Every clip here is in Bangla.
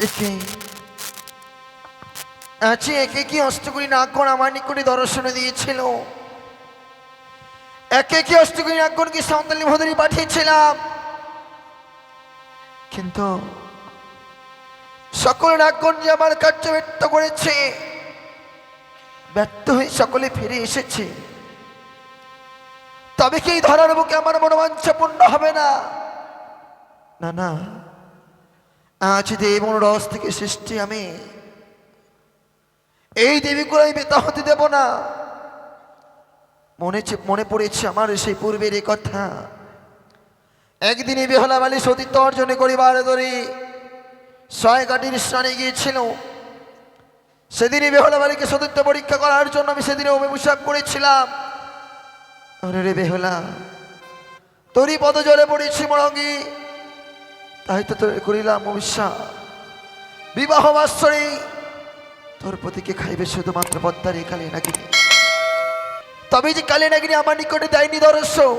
একে আছি একে কি অষ্টকরী নাগগণ আমার নিকটে দর্শনে দিয়েছিল। একে কি অষ্টকরী নাগগণকে সাঁওতালি ভদরি পাঠিয়েছিলাম, কিন্তু সকল নাগগণ যে আমার কার্য ব্যর্থ করেছে, ব্যর্থ হয়ে সকলে ফিরে এসেছে। তবে কি এই ধরার বুকে আমার মনোবাঞ্ছা পূর্ণ হবে না? না না, আজ দেব রস থেকে সৃষ্টি আমি, এই দেবীগুলো আমি বেতা হতে দেব না। মনে পড়েছে আমার সেই পূর্বের এই কথা। একদিনে বেহলা বালি সতীত্ব অর্জন করিবার ধরে ছয়ঘাটির স্নানে গিয়েছিল। সেদিনই বেহলা বালিকে সতীত্ব পরীক্ষা করার জন্য আমি সেদিনে অভিমুষাপ করেছিলাম। রে বেহলা, তোরই পদ জলে পড়েছি মরঙ্গি, তাই তো তোর করিলাম অভিশাপ। বিবাহ বাৎসরে তোর প্রতিকে খাইবে শুধুমাত্র পদ্মারে কালে নাগিনী। তবে যে কালে নাগিনী আমার নিকটে দেয়নি দর্শন,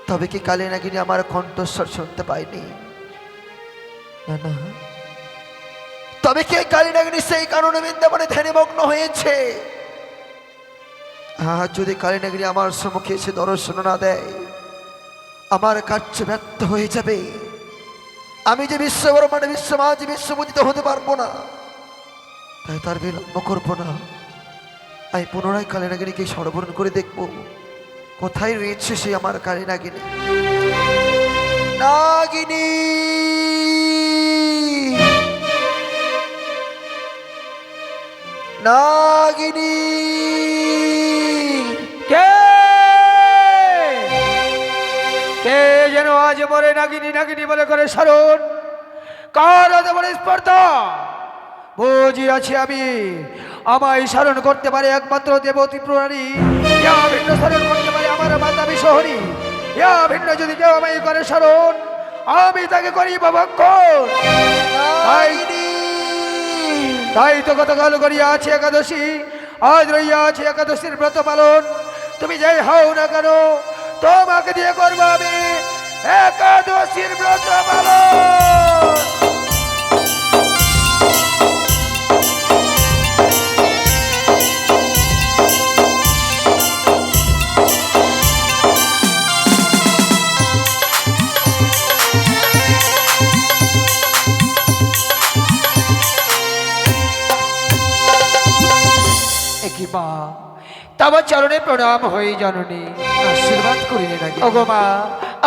তবে কি কালে নাগিনী আমার কণ্ঠস্বর শুনতে পাইনি? না না, তবে কি কালে নাগিনী সেই কারণে বৃন্দাবনে ধ্যানে মগ্ন হয়েছে? আজ যদি কালে নাগিনী আমার সম্মুখে এসে দর্শন না দেয়, আমার কার্য ব্যর্থ হয়ে যাবে। আমি যে বিশ্বব্রহ্মাণ্ডে বিশ্বমাজ বিশ্বপূজিত হতে পারবো না, তাই তার বিলম্ব করবো না। আমি পুনরায় কালী নাগিনীকে স্মরণ করে দেখবো কোথায় রয়েছে সে আমার কালী নাগিনী। নাগিনী, নাগিনী, কে কে যেন আজ মরে নাগিনী নাগিনী বলে করে স্মরণ? কার এত বড় স্পর্ধা? বুঝিয়াছি আমি, আমায় স্মরণ করতে পারে একমাত্র দেবতী প্রণালী। ইয়া ভিন্ন স্মরণ করতে পারে আমার মাতা বিশ্বহরি। ইয়া ভিন্ন যদি কেউ আমায় করে স্মরণ, আমি তাকে করি ভক্ষণ। তাই তো গতকাল করিয়া আছে একাদশী, আজ রইয়া আছে একাদশীর ব্রত পালন। তুমি যাই হও না কেন, তোমাকে দিয়ে করবো আমি একাদশীর ব্রত পালন। মা, তব চরণে প্রণাম হয়ে জননী, আশীর্বাদ করিলে নাকি? ওগো মা,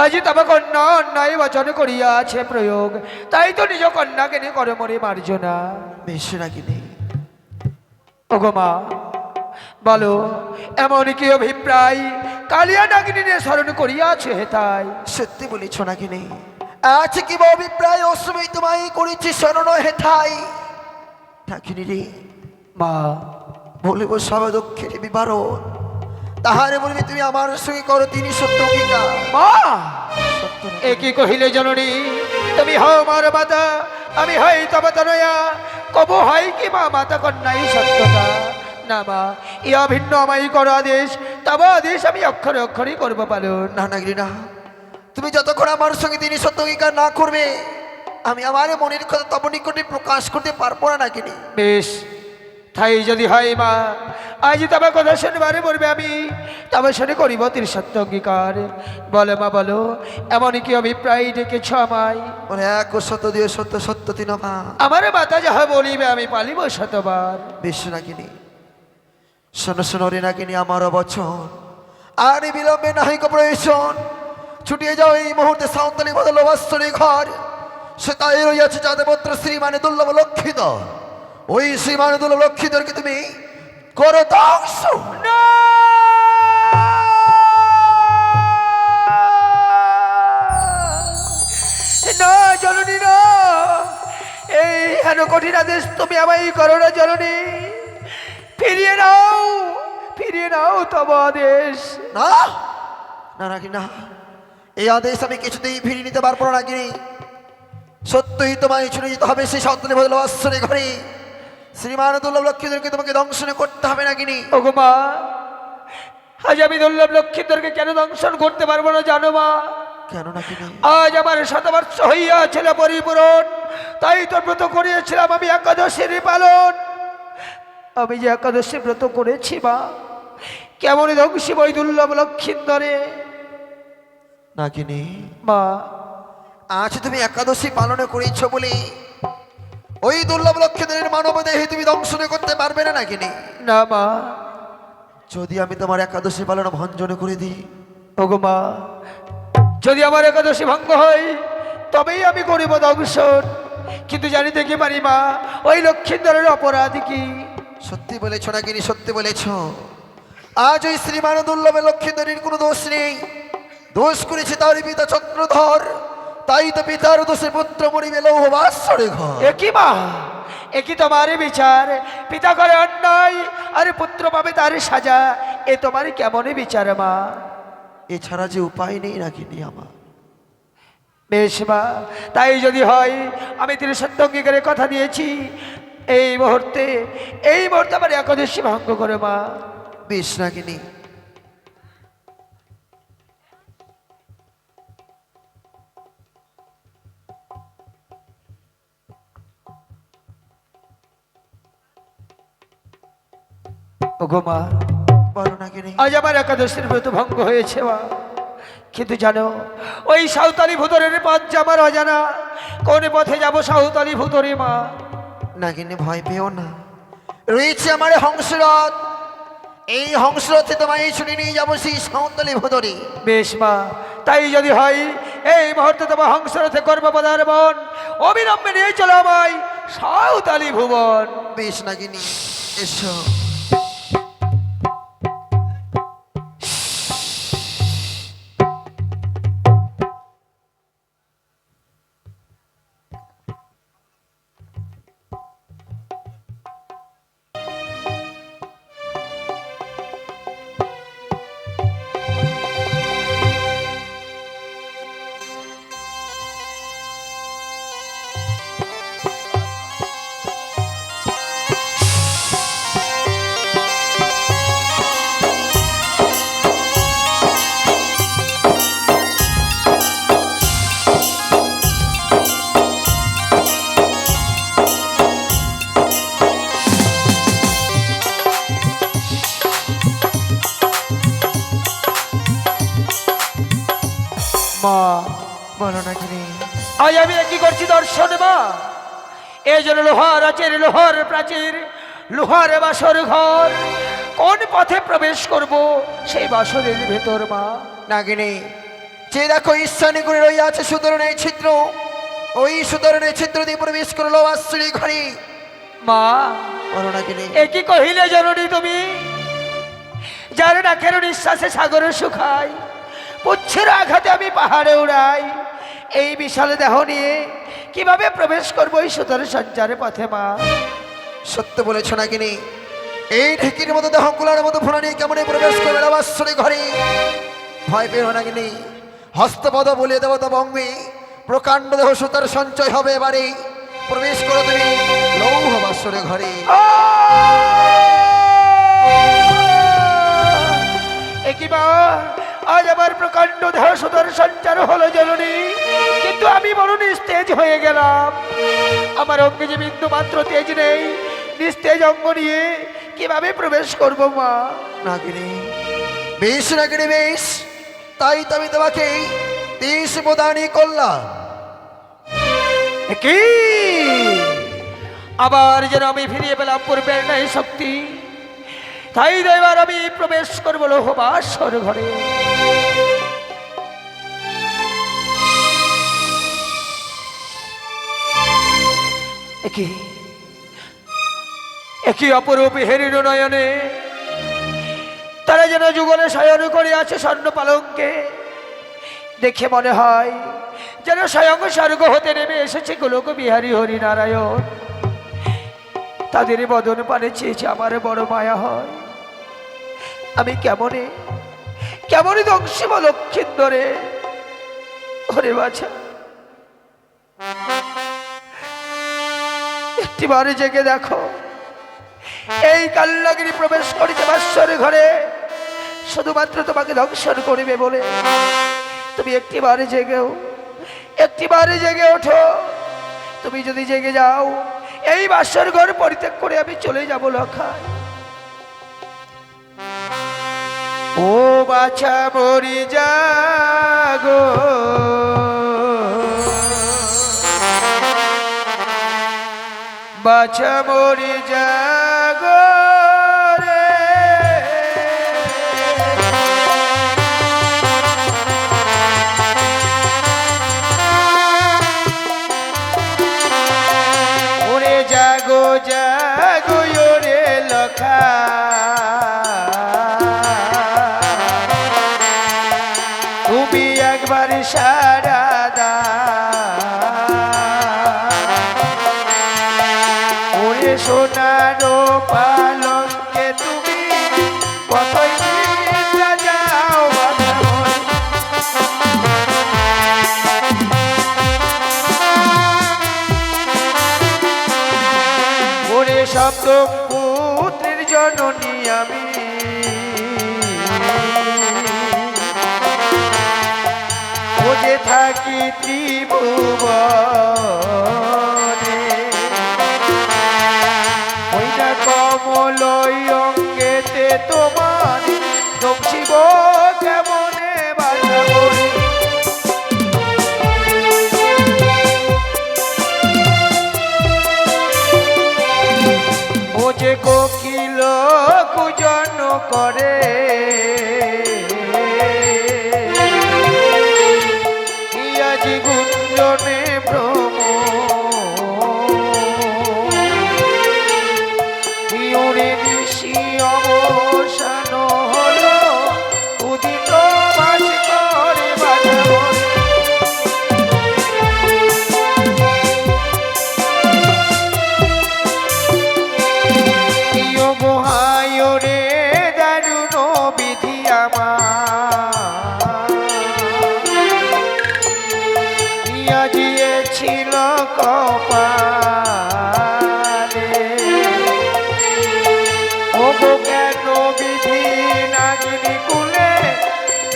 আজ তব কন্যা অন্যায় বচন করিয়াছে প্রয়োগ, তাই তো নিজ কন্যাকে নিয়ে করে মরে মার্জনা। বেশ নাগিনী, ওগো মা, বলো এমন কি অভিপ্রায় কালিয়া নাগিনী নিয়ে স্মরণ করিয়াছে হেতাই? সত্যি বলেছ নাগিনী, আজ কি বা অভিপ্রায় অসময় তোমায় করেছি শরণ হেথাই। নাগিনী রে, মা, বলিব সব দুঃখের বিবরণ, তাহারে বলবি তুমি আমার সঙ্গে করো তিনি সত্য অঙ্গীকার। মা, এ কি কহিলে জননী? তুমি হও মার মাতা, আমি হই তব তনয়া, কব হয় কি মা মাতা কন্যাই সত্যতা? না মা, ইয়া ভিন্ন আমায় করো আদেশ, তব আদেশ আমি অক্ষরে অক্ষরই করবো পালন। না নাগিনী না, তুমি যতক্ষণ আমার সঙ্গে তিনি সত্য অঙ্গীকার না করবে, আমি আমার মনের কথা তব নিকটে প্রকাশ করতে পারবো না নাগিনী। বেশ, তাই যদি হয় মা, আজ তবে কথা শুনবারে বলবে আমি, তবে শুনে করিব তির সত্য অঙ্গীকার। বলো মা বলো, এমন কি অভিপ্রায় ডেকেছ আমায়? বলে এক সত্য দিয়ে সত্য সত্য তিন মা। আমার মাতা যাহা বলিবে আমি পালিব শতবার। বেশ নাগিনী, শোনো শোনো রে নাগিনী আমার বচন, আর বিলম্বে নাহিক প্রয়োজন। ছুটিয়ে যাও এই মুহূর্তে সাঁওতালি বদল বাস্তরে ঘর, সে তাই রইয়াছে যাদবত্র শ্রীমানে দুর্লভ লক্ষিত। ওই শ্রীমান দুর্লভ লক্ষিতরকে তুমি করো ধ্বংস। না জননী না, এই হেন কঠিন আদেশ তুমি আমায় করো না জননী। ফিরিয়ে নাও তব আদেশ। না না নাকি না, এই আদেশ আমি কিছুতেই ফিরিয়ে নিতে পারবো না নাকি। সত্যই তোমায় শুনে যেতে হবে সেই সাঁওতালি বদল বাস্তরে ঘরে। শ্রীমান দুর্লভ লক্ষ্মীদেরকে তোমাকে দংশন করতে হবে নাকি। ওগো মা, আজ আমি দুর্লভ লক্ষ্মীদেরকে কেন দংশন করতে পারবো না জানো মা? কেন নাকি? আজ আমার শতবর্ষ হইয়াছিল পরিপূরণ, তাই তো ব্রত করিয়েছিলাম আমি একাদশীর পালন। আমি যে একাদশী ব্রত করেছি মা, কেমন ধ্বংসী বই দুর্লভ লক্ষিন্দরে। নাগিনী, মা আজ তুমি একাদশী পালন করেছ বলে ওই দুর্লভ লক্ষণের মানব দেহে তুমি দংশন করতে পারবে না নাগিনী। না মা, যদি আমি তোমার একাদশী পালন ভঞ্জন করে দিই, ওগো মা, যদি আমার একাদশী ভঙ্গ হয় তবেই আমি করিব দংশন। কিন্তু জানিতে কি পারি মা, ওই লক্ষিন্দরের অপরাধ কি? সত্যি বলেছ নাগিনী, সত্যি বলেছ। আজ ওই শ্রীমান দুর্লভে লক্ষিন্দরের কোনো দোষ নেই। দোষ করেছে তার পিতা চক্রধর, তাই তো পিতার দোষে পুত্র মরিবে লৌহবাসরে ঘর। একই মা, একই তোমারই বিচার। পিতা করে অন্যায় আর পুত্র পাবে তার সাজা, এ তোমার কেমনই বিচার মা? এছাড়া যে উপায় নেই নাগিনী আমার। বেশ মা, তাই যদি হয়, আমি তিনি সত্য অঙ্গীকারের কথা দিয়েছি, এই মুহূর্তে আমার একাদশী ভঙ্গ করে মা। বেশ নাগিনী। ওগো মা, বলো নাগিনী। আজ আমার একাদশীর ব্রত ভঙ্গ হয়েছে মা, কিন্তু জানো ওই সাঁওতালি ভূতরের পথ যে আমার অজানা। কোন পথে যাব সাঁওতালি ভূতরে মা? নাগিনী ভয় পেও না, রয়েছে আমার হংসরথ। এই হংসরথে তোমায় ছুটে নিয়ে যাবো সেই সাঁওতালি ভূতরে। বেশ মা, তাই যদি হয়, এই মুহূর্তে তোমার হংসরথে করবো পদার্পণ। অবিলম্বে নিয়ে চলো আমায় সাঁওতালি ভুবন। বেশ নাগিনী, এসো। মা, বলো নাগিনী। আজ আমি কি করছি দর্শন মা? এই জন্য লোহার আচের, লোহার প্রাচীর, লোহার বাসর ঘর। কোন পথে প্রবেশ করব সেই বাসরের ভেতর মা? নাগিনী, যে দেখো ঈশানী করে রই আছে সুতরণের ছিদ্র, ওই সুতরণের ছিদ্র দিয়ে প্রবেশ করলো আশ্রী ঘরে। মা, বলো নাগিনী। কি কহিলে জননী তুমি? যার ডাকের নিঃশ্বাসে সাগরে শুকাই, পুচ্ছের আঘাতে আমি পাহাড়ে উড়াই, এই বিশাল দেহ নিয়ে কিভাবে প্রবেশ করবো এই সুতর সঞ্চারে পথে মা? সত্য বলেছ নাগিনী। এই ঢেকির মতো দেহ কুলার মতো ফোনা নিয়ে কেমন প্রবেশ করবে আশ্রী ঘরে? ভয় পেও নাগিনী, হস্তপদ বলিয়ে দেবতা বঙ্গে প্রকাণ্ড দেহ সুতার সঞ্চয় হবে এবারে। প্রবেশ করো তুমি লৌহ বাসরে ঘরে। আজ আমার প্রকাণ্ড দেহ সুতর সঞ্চার হলো জননী, কিন্তু আমি বড় নিস্তেজ হয়ে গেলাম। আমার অঙ্গে যে বিন্দু মাত্র তেজ নেই, নিস্তেজ অঙ্গ নিয়ে কিভাবে প্রবেশ করবো মা? নাগিনী, বেশ নাগিনী বেশ, তাই তো আমি তোমাকে 30 প্রদানই করলাম। কি আবার যেন আমি ফিরিয়ে পেলাম পূর্বের নাই শক্তি, তাই তো এবার আমি প্রবেশ করবো লোহবাসর ঘরে। একই অপরূপ হেরির নয়নে তারা যেন যুগলে শয়ন করে আছে স্বর্ণ পালঙ্কে। দেখে মনে হয় যেন স্বয়ং স্বর্গ হতে নেমে এসেছে গোলক বিহারী হরিনারায়ণ। তাদের বদন পানে চেয়েছে আমার বড় মায়া হয়। আমি কেমনই ধ্বংসিব লক্ষিন্দরে। ওরে বাছা, একটিবারে জেগে দেখো, এই কাল্লাগিরি প্রবেশ করেছে বাসর ঘরে শুধুমাত্র তোমাকে ধ্বংসন করিবে বলে। তুমি একটিবারে জেগে ওঠো, তুমি যদি জেগে যাও এই বাসর ঘর পরিত্যাগ করে আমি চলে যাব লখাই। ও বাছা মরি জাগো, বাছা মরি জাগো রে, ওরে জাগো জাগো রে লখা, তুমি একবার সারা দা, ওরে সোনারো পালঙ্কে তুমি কতই নিদ্রা যাও বাছা মরি। ওরে সপ্তম পুত্রের জননী আমি, ও যে থাকি ত্রিভুবনে, ওই না কমল অঙ্গেতে তোমার দক্ষিব কেমনে বাছা মরি। ও যে কোকিল কুজন করে, আজি গুঞ্জনে ভ্রমরে নিশি অবসান হলো, উদিত মাস করে বাছা মরি। গোহায় রে দারুণ বিধি আমার দিয়েছিল কপালে, ও গো কেন বিধি নাগিনী কুলে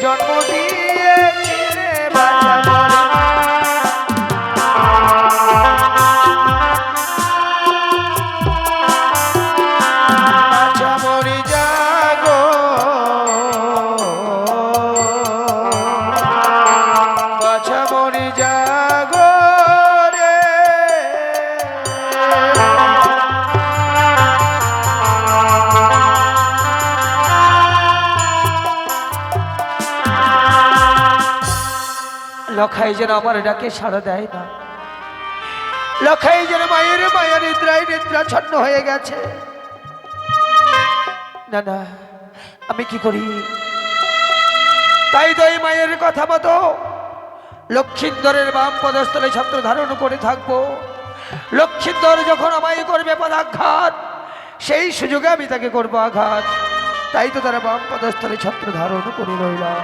জন্ম দিয়েছিলে বাছা মরি। বাছা মরি জাগো, বাছা মরি জাগো রে, লখাই যেন আমার ডাকে সাড়া দেয় না, লখাই যেন মায়ের মায়া নিদ্রায় নিদ্রাচ্ছন্ন হয়ে গেছে। না না, আমি কি করি? তাই তো এই মায়ের কথা মতো লক্ষিন্দরের বাম পদস্থলে ছত্র ধারণ করে থাকবো। লক্ষিন্দর যখন আমায় করবে পদাঘাত, সেই সুযোগে আমি তাকে করবো আঘাত। তাই তো তারা বাম পদস্থলে ছত্র ধারণ করে রইলাম।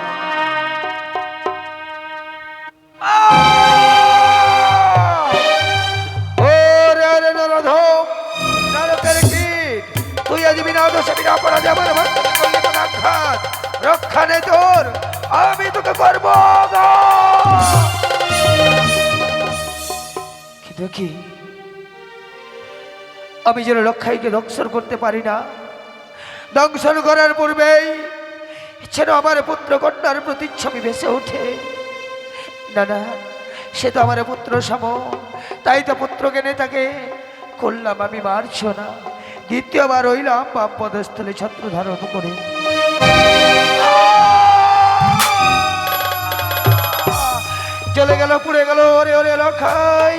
তুই আজ বিনা দোষে বিনা অপরাধে আমার ভক্তকে করলি পদাঘাত, রক্ষা নেই তোর, আমি তোকে করব। কিন্তু কি আমি যেন লক্ষাইকে দংশন করতে পারি না। দংশন করার পূর্বেই যেন আমার পুত্র কন্যার প্রতিচ্ছবি ভেসে ওঠে। না না, সে তো আমার পুত্র সম, তাই তো পুত্রকে নিয়ে তাকে করলাম আমি মারছ না। দ্বিতীয়বার হইলাম বাম পদস্থলে ছত্র ধারণ করে। চলে গেল, পুড়ে গেল, ওরে ওরে লখাই,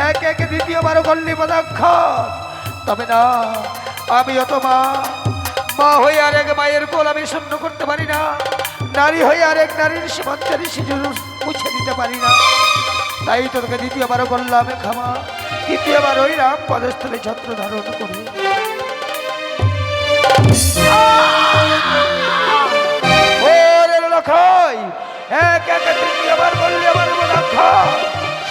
এক এক দ্বিতীয়বার করলি পদাঘাত। তবে না, আমি অত মা, মা হয়ে আর এক মায়ের কোল আমি শূন্য করতে পারি না, নারী হয়ে আর এক নারীর সীমান্তের শিশু মুছে দিতে পারি না। তাই তো তোকে দ্বিতীয়বারও করলাম ক্ষমা, তৃতীয়বার হইলাম পদস্থলে ছত্র ধারণ করে। ওরে লখাই, এক এক তৃতীয়বার বললে আমার পদাঘাত।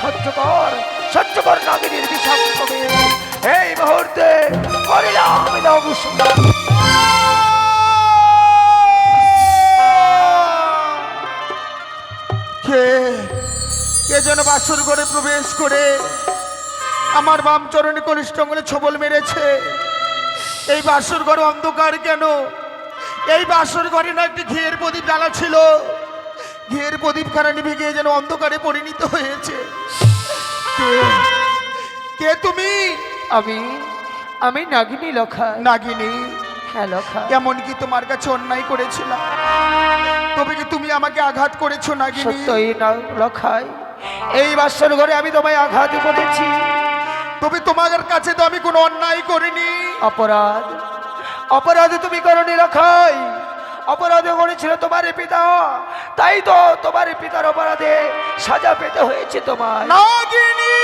সহ্য কর নাগিনীর বিষাক্ত বেগ। এই মুহূর্তে করিলাম কে কে যেন বাসর ঘরে প্রবেশ করে আমার বাম চরণে কনিষ্ঠ আঙুলে ছোবল মেরেছে। এই বাসর ঘরে অন্ধকার কেন? এই বাসর ঘরে না একটি ঘিয়ের প্রদীপ জ্বালা ছিল, ঘিয়ের প্রদীপ খানা নিভে গিয়ে যেন অন্ধকারে পরিণত হয়েছে। কে তুমি? আমি আমি নাগিনী লখাই। নাগিনী? হ্যাঁ লখাই। এমন কি তোমার কাছে অন্যায় করেছিলাম? তবে কি তুমি আমাকে আঘাত করেছো নাগিনী? সত্যই না লখাই, এই বাসর ঘরে আমি তোমায় আঘাত করেছি। তবে তোমার কাছে তো আমি কোনো অন্যায় করিনি। অপরাধ অপরাধ তুমি করনি লখাই, অপরাধ করেছিল তোমার পিতা, তাই তো তোমার পিতার অপরাধে সাজা পেতে হয়েছে তোমার। নাগিনী,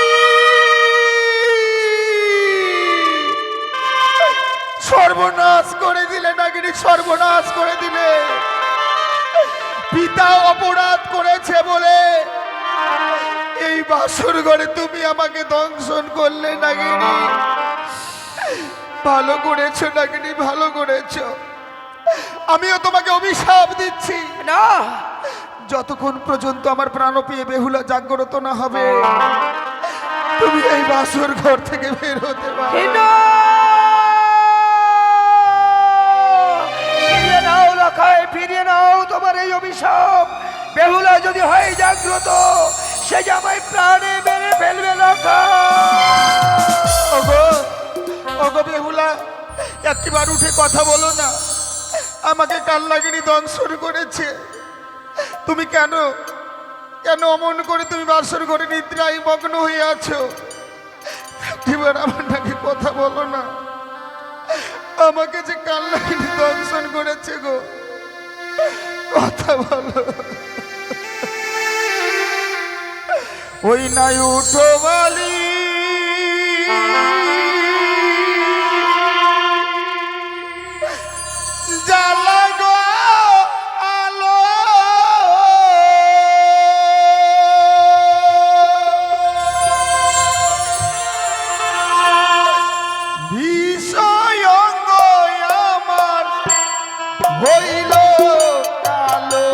সর্বনাশ করে দিলে নাগিনী, সর্বনাশ করে দিলে। পিতা অপরাধ করেছে বলে এই বাসর ঘরে তুমি আমাকে দংশন করলে নাগিনী। ভালো করেছো নাগিনী, ভালো করেছো। আমিও তোমাকে অভিশাপ দিচ্ছি, না, যতক্ষণ পর্যন্ত আমার প্রাণপ্রিয় বেহুলা জাগ্রত না হবে তুমি এই বাসর ঘর থেকে বের হতে পারবে না। ফিরিয়ে নাও লখাই, ফিরিয়ে নাও তোমার এই অভিশাপ। বেহুলা যদি হয় জাগ্রত, সে যে আমায় প্রাণে মেরে ফেলবে লখাই। ওগো, ওগো বেহুলা, একটিবার উঠে কথা বলো না। আমাকে কাল নাগিনী দংশন করেছে। তুমি কেন কেন অমন করে তুমি বাসর ঘরে নিদ্রায় মগ্ন হয়ে আছো? একটিবার আমার নাকি কথা বলো না। আমাকে যে কাল নাগিনী দংশন করেছে গো, কথা বলো। ওই নাই উঠো বালি, জ্বালা গো আলো, বিষয় অঙ্গ আমার হইল কালো।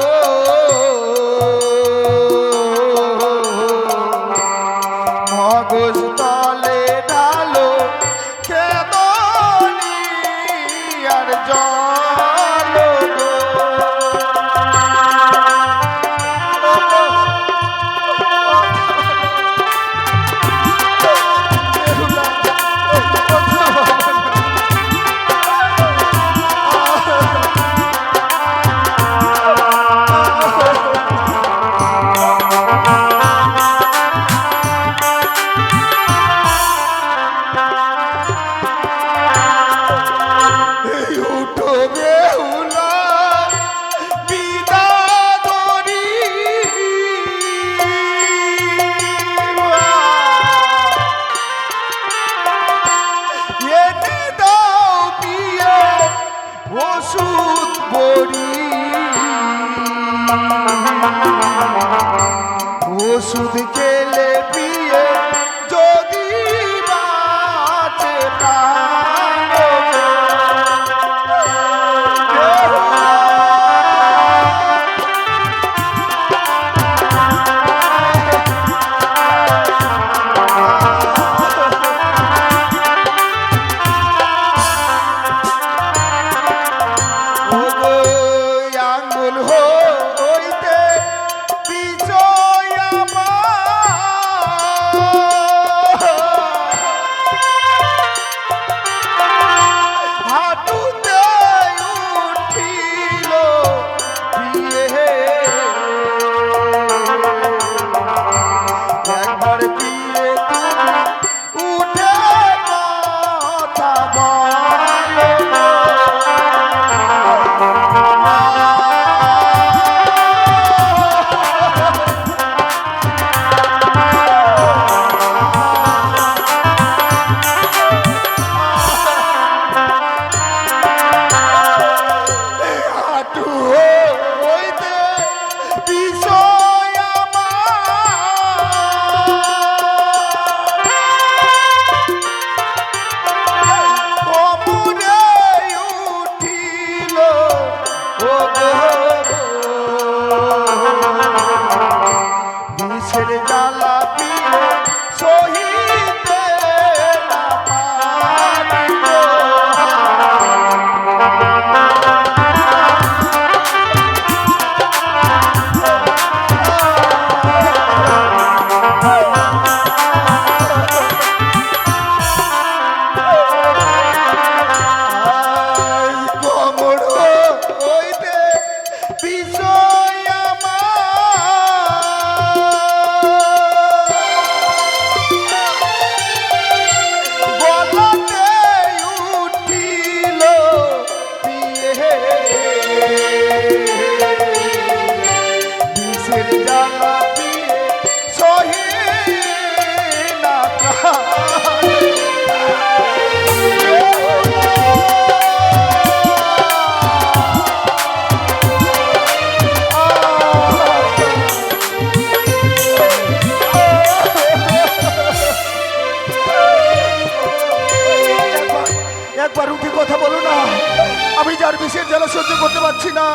সহ্য করতে পারছি না।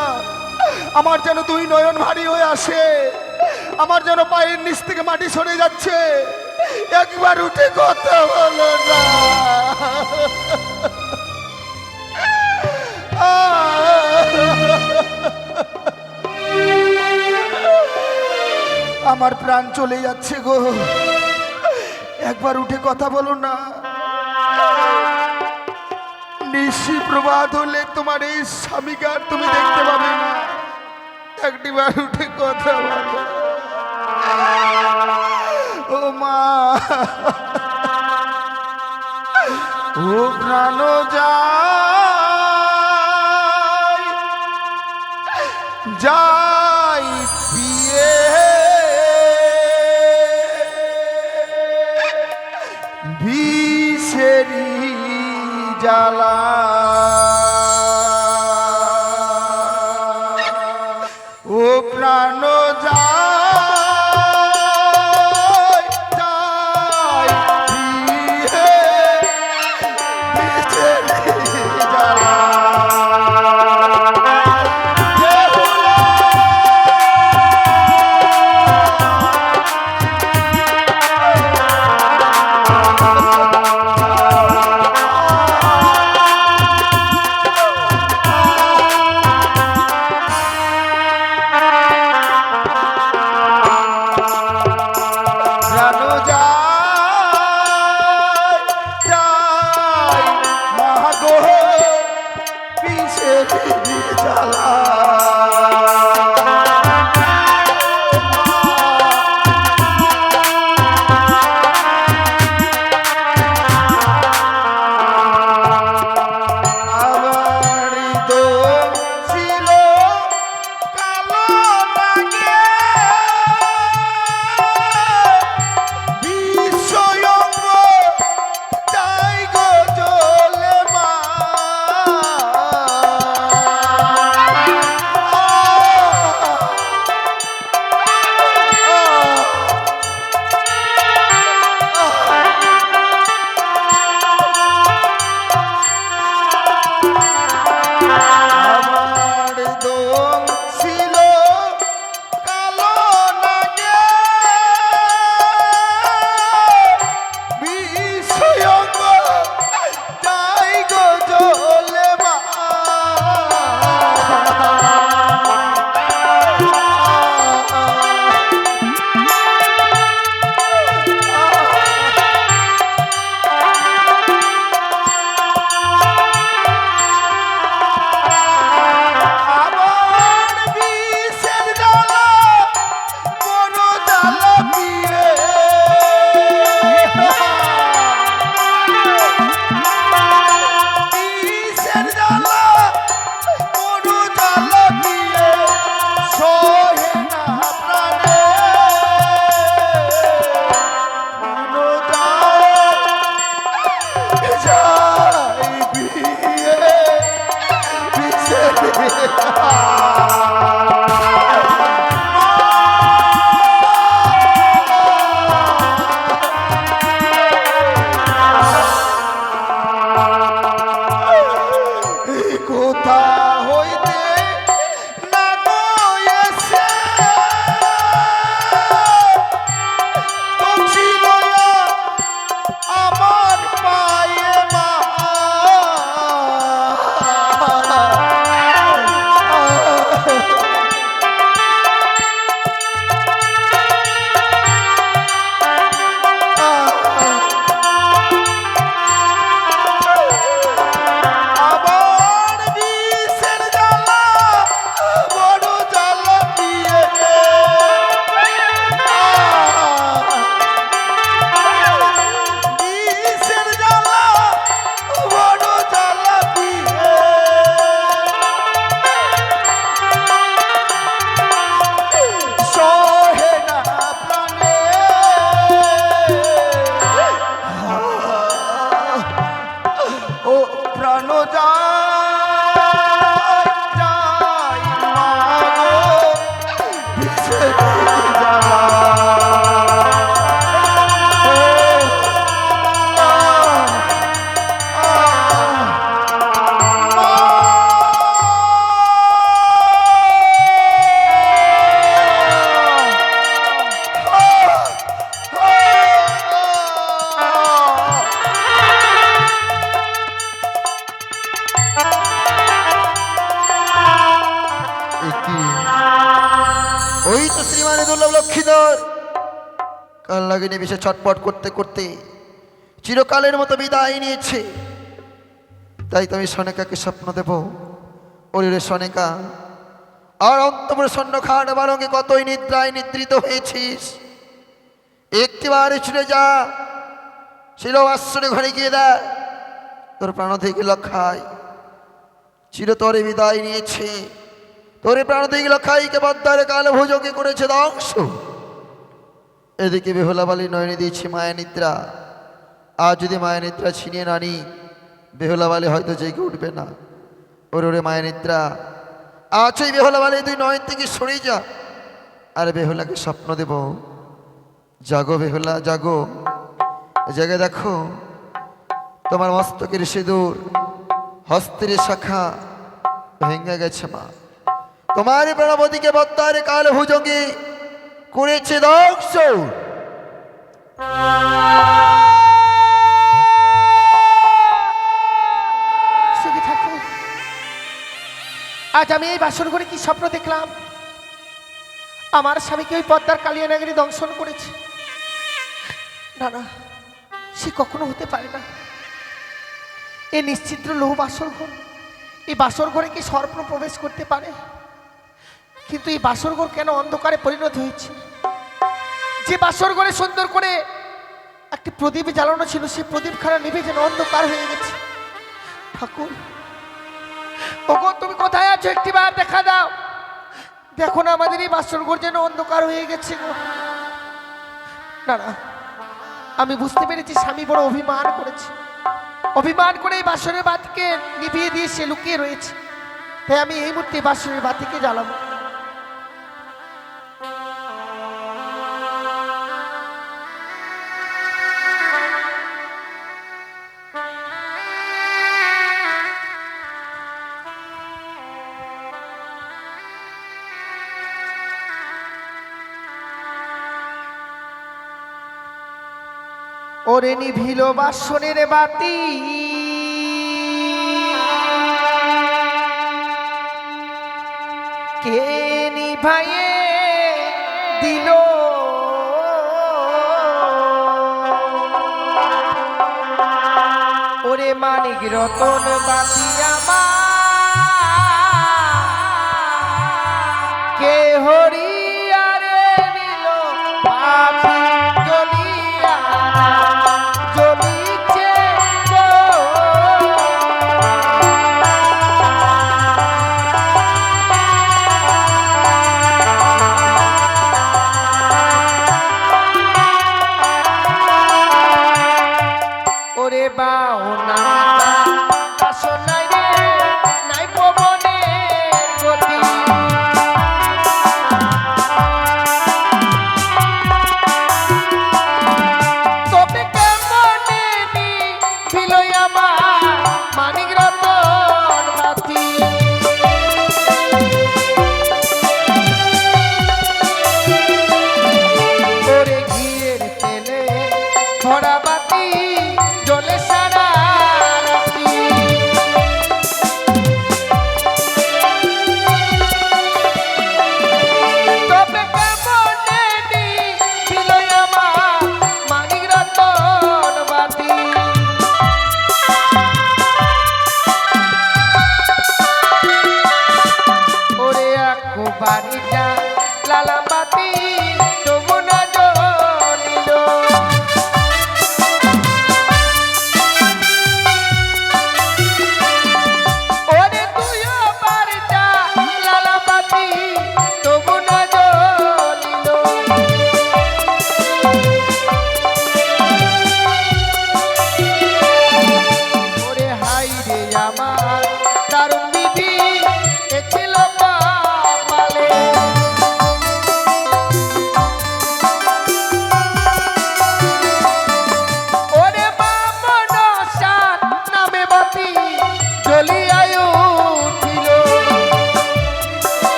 আমার যেন দুই নয়ন ভারী হয়ে আসে, আমার যেন পায়ের নিচ থেকে মাটি সরে যাচ্ছে। একবার উঠে কথা বলো না। আমার প্রাণ চলে যাচ্ছে গো, একবার উঠে কথা বলো না। নিশি প্রভাত হলে তোমার এই স্বামীকে আর তুমি দেখতে পাবে না। একটিবার উঠে কথা বলো। ও মা, ও প্রাণ যাই যাই পিয়ে বিষেরি জ্বালা। ও প্রাণ যাই যাই পিয়ে বিষেরি জ্বালা। দুর্লভ লক্ষ্মীধর কাল লাগিনি বিষে ছটপট করতে করতে চিরকালের মতো বিদায় নিয়েছে। তাই তো আমি সনেকাকে স্বপ্ন দেব, ওরে সনেকা, আর অন্তপুর স্বর্ণ খাট বারঙ্গে কতই নিদ্রায় নিদ্রিত হয়েছিস, একটিবারে ছুটে যা, ছিল আশ্রয় ঘরে গিয়ে দেয় তোর প্রাণ থেকে লক্ষায় চিরতরে বিদায় নিয়েছে। তোর প্রাণ থেকে লক্ষাইকে বদ্ধারে কাল ভোজকে করেছে ধ্বংস। এদিকে বেহুলা বালি নয়নে দিয়েছি মায়া নিদ্রা। আর যদি মায়া নিদ্রা ছিনিয়ে না নি, বেহুলা বালি হয়তো জেগে উঠবে না। ওরে মায়া নিদ্রা, আজ ওই বেহুলা বালি তুই নয়ন থেকে সরে যা, আর বেহুলাকে স্বপ্ন দেব। জাগো বেহুলা জাগো, জেগে দেখো তোমার মস্তকের সিঁদুর, হস্তের শাখা ভেঙে গেছে মা। তোমার প্রাণবতীকে বদ্ধারে কাল ভুজঙ্গে করেছে ধ্বংস। আজ আমি এই বাসর ঘরে কি স্বপ্ন দেখলাম, আমার স্বামীকে ওই পদ্মার কালিয়া নাগিনী দংশন করেছে। না না, সে কখনো হতে পারে না। এ নিশ্চিত্র লোহ বাসর ঘর, এই বাসর ঘরে কি সর্প প্রবেশ করতে পারে? কিন্তু এই বাসর ঘর কেন অন্ধকারে পরিণত হয়েছে? যে বাসর ঘরে সুন্দর করে একটি প্রদীপ জ্বালানো ছিল, সেই প্রদীপখানা নিভে যেন অন্ধকার হয়ে গেছে। ঠাকুর, ওগো তুমি কোথায় আছো? একটিবার দেখা দাও। দেখো না আমাদের এই বাসর ঘর যেন অন্ধকার হয়ে গেছে গো। না না, আমি বুঝতে পেরেছি স্বামী বড় অভিমান করেছে। অভিমান করে এই বাসরের বাতিকে নিভিয়ে দিয়ে সে লুকিয়ে রয়েছে। তাই আমি এই মুহূর্তে বাসরের বাতিকে জ্বালাবো। ওরে নিভিল বাসনের বাতি, কে নিভাইয়ে দিল? ওরে মানিক রতন বাতি আমার কে হরিয়ারে নিল বাতি জ্বলিয়া জ্বলিছে গো। ওরে বাউনা নাই রে, নাই পবনের গতি, তবে কেমনে নিভিল আমার মানিক রতন বাতি। ওরে ঘিয়ের তেলে ভরা বাতি জ্বলে সারা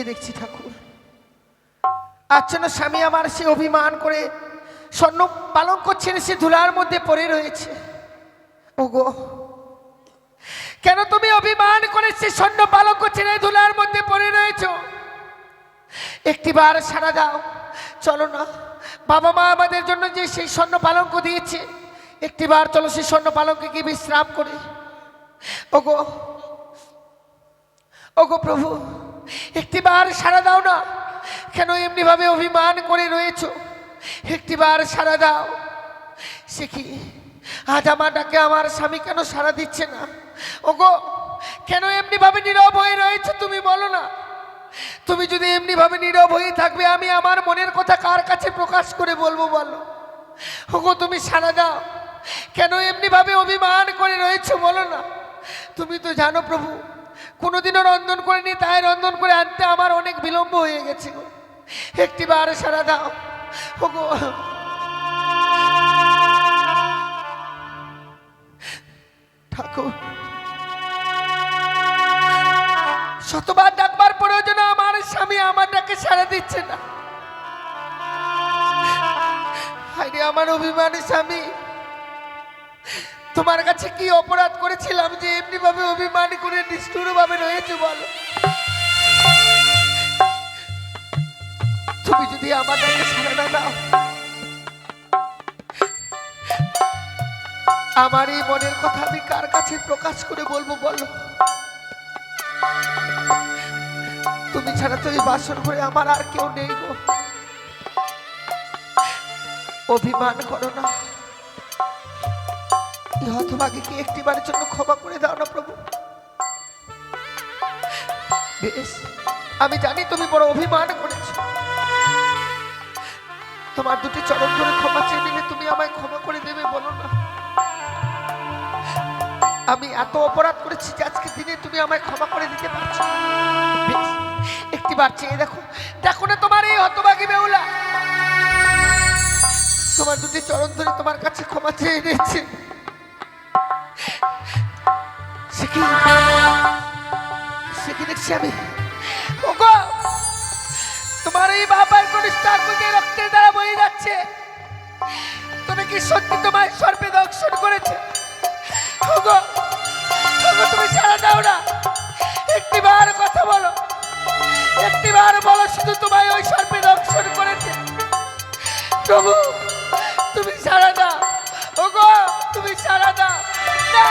দেখছি ঠাকুর। আচ্ছা না, স্বামী আমার সে অভিমান করে স্বর্ণ পালঙ্ক ছেড়ে সে ধুলার মধ্যে পড়ে রয়েছে। ওগো, কেন তুমি অভিমান করে সে স্বর্ণ পালঙ্ক ছেড়ে ধুলার মধ্যে পড়ে রয়েছো? একটিবার সাড়া দাও। চলো না, বাবা মা আমাদের জন্য যে সেই স্বর্ণ পালঙ্ক দিয়েছে, একটিবার চলো সেই স্বর্ণ পালঙ্কে গিয়ে বিশ্রাম করে। ওগো, ওগো প্রভু, একটিবার সাড়া দাও না। কেন এমনি ভাবে অভিমান করে রয়েছো? একটিবার সাড়া দাও। সে কি আজ আমার ডাকে আমার স্বামী কেন সাড়া দিচ্ছে না? ওগো, কেন এমনি ভাবে নীরব হয়ে রয়েছে? তুমি বলো না। তুমি যদি এমনি ভাবে নীরব হয়ে থাকবে, আমি আমার মনের কথা কার কাছে প্রকাশ করে বলবো বলো? ওগো, তুমি সাড়া দাও। কেন এমনি ভাবে অভিমান করে রয়েছে বলো না? তুমি তো জানো প্রভু, কোনোদিনও রন্ধন করিনি, তাই রন্ধন করে আনতে আমার অনেক বিলম্ব হয়ে গেছে গো। একটিবার সাড়া দাও। ওগো, ঠাকুর, শতবার ডাকবার পরেও যেন আমার স্বামী আমার ডাকে সাড়া দিচ্ছে না। হায়রে আমার অভিমানী স্বামী, তোমার কাছে কি অপরাধ করেছিলাম যে এমনি ভাবে অভিমান করে নিষ্ঠুর ভাবে রয়েছে বলো? তুমি যদি আমার ডাকে সাড়া না দাও, আমার এই মনের কথা আমি কার কাছে প্রকাশ করে বলবো বলো? তুমি ছাড়া তো এই বাসর ঘরে আমার আর কেউ নেই গো। অভিমান করো না। এই হতভাগীকে একটিবারের জন্য ক্ষমা করে দাও না প্রভু। বেশ, আমি জানি তুমি বড় অভিমান করেছো। তোমার দুটি চরণ ধরে ক্ষমা চেয়ে নিলে তুমি আমায় ক্ষমা করে দেবে বলো না? আমি এত অপরাধ করেছি যে আজকে দিনে তুমি আমায় ক্ষমা করে দিতে পারছো? বেশ, একটিবার চেয়ে দেখো। দেখো না তোমার এই হতভাগী বেহুলা তোমার দুটি চরণ ধরে তোমার কাছে ক্ষমা চেয়ে নিয়েছে। সে কি দেখছি আমি? ওগো, তোমার এই বাবার কনিষ্ঠ আঙ্গুলে রক্তের দ্বারা বয়ে যাচ্ছে। তুমি কি সত্যি তোমায় সর্পে দংশন করেছে? ওগো, ওগো, তুমি সাড়া দাও না। একটিবার কথা বলো, একটিবার বলো, শুধু তোমায় ওই সর্পে দংশন করেছে? প্রভু, তুমি সাড়া দাও। ওগো, তুমি সাড়া দাও। না!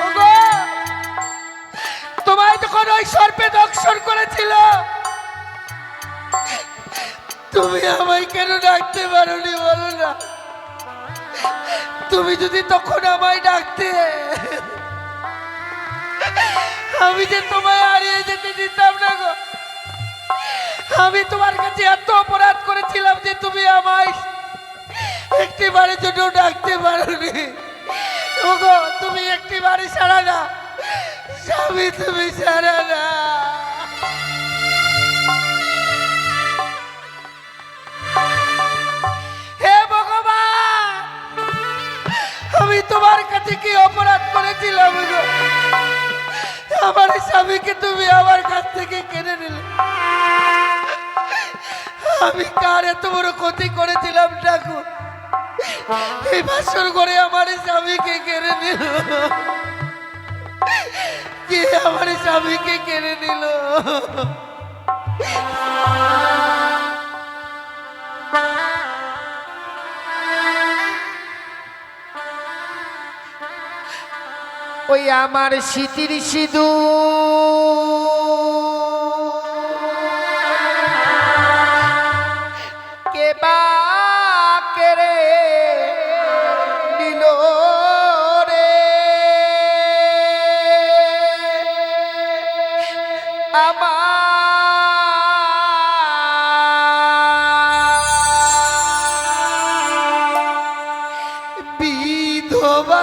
ওগো, তোমায় যখন ওই সর্পে দংশন করেছিল, তুমি আমায় কেন ডাকতে পারোনি বলো না? তুমি যদি তখন আমায় ডাকতে, আমি যে তোমায় হারিয়ে যেতে দিতাম না গো। আমি তোমার কাছে এত অপরাধ করেছিলাম যে তুমি আমায় একটিবারের জন্য ডাকতে পারোনি। ওগো, তুমি একটিবারে সাড়া না। স্বামী, তুমি সাড়া না। হে ভগবান, আমি তোমার কাছে কি অপরাধ করেছিলাম গো? আমার স্বামীকে তুমি আমার কাছ থেকে কেড়ে নিলে। আমি কার এত বড় ক্ষতি করেছিলাম ঠাকুর? এই বাসর ঘরে আমার স্বামীকে কেড়ে নিল। কে আমার স্বামীকে কেড়ে নিল? ওই আমার স্মৃতির সিঁদুর কে বা কেড়ে নিল রে আমার বিধবা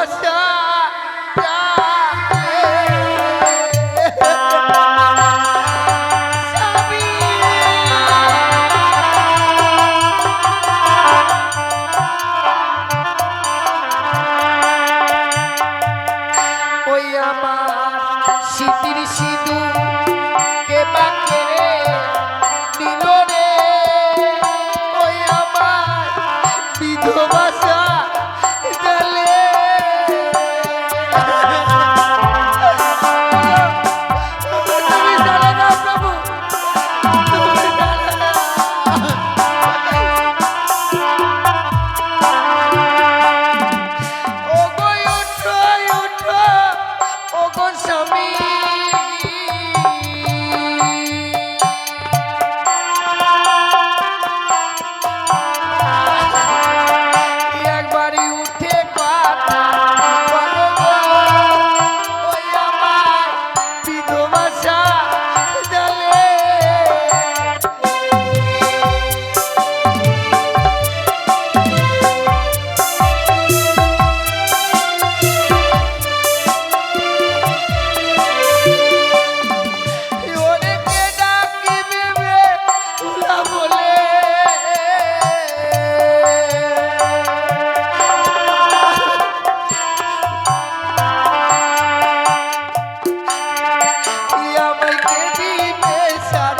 আমায় কে দিবে সার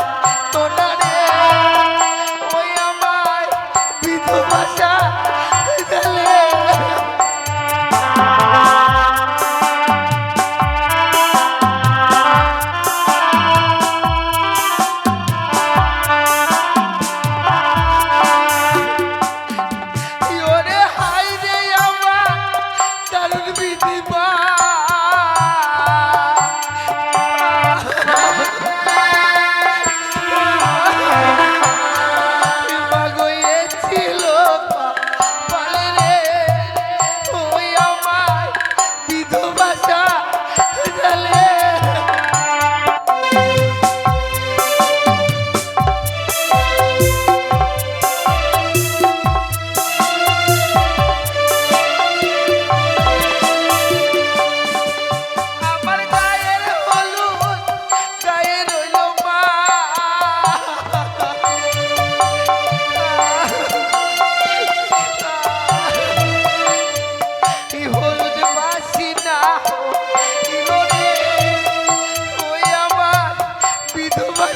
তোনারে ওই আমায় বিধবা সাজালে ওরে হাই রে আমার দারুণ বিধিবা ছিল পালে রে ওই আমার বিধবা সাজালে আমার গায়ের হলুদ গায়ে রইল মা এই হলুদ বাসি না হইল রে ওই আমার বিধবা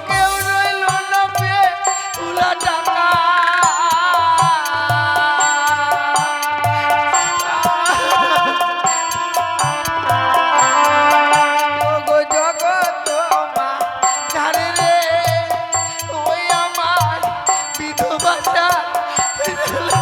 কেউ রইল না পে তুলা টাকা জগত মা ধারে রে ওই আমার বিধবা সাজালে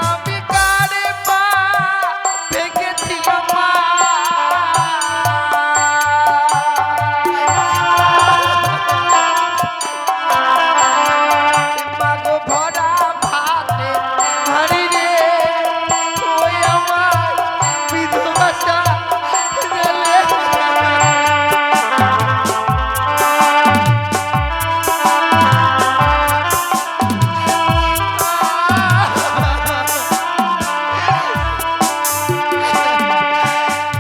আমি কারে পা ভেঙেছিলাম মা মাগো ভরা ভাতে হাড়ি রে ওই আমার বিধবা সাজালে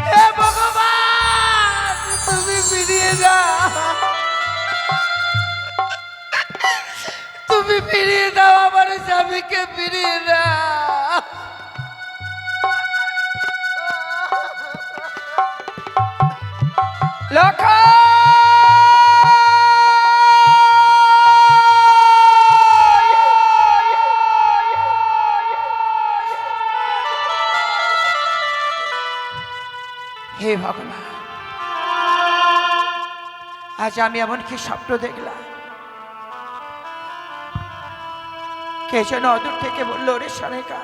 হে ভগবান তুমি ফিরিয়ে দাও তুমি ফিরিয়ে দাও আমার স্বামীকে ফিরিয়ে দাও লক্ষা হে ভগবান আজ আমি এমন কি স্বপ্ন দেখলাম কে যেন অদূর থেকে বললো রে সনেকা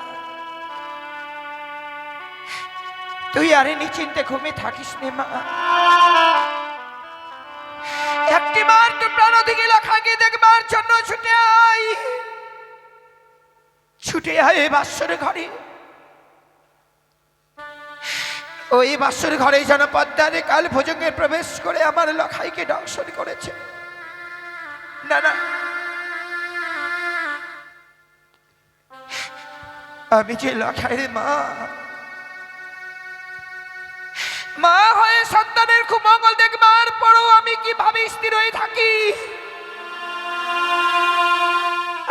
তুই আরে নিশ্চিন্তে ঘুমিয়ে থাকিস নে মা একটি বার তুই প্রাণ দিকে লাখাকে দেখবার জন্য ছুটে আয় এই বাসর ঘরে ওই বাসর ঘরে যেন পদ্মারে কাল ভোজঙ্গে প্রবেশ করে আমার লখাইকে দংশন করেছে না না আমি যে লখাইয়ের মা হয়ে সন্তানের খুব মঙ্গল দেখবার পরও আমি কিভাবে স্থির হয়ে থাকি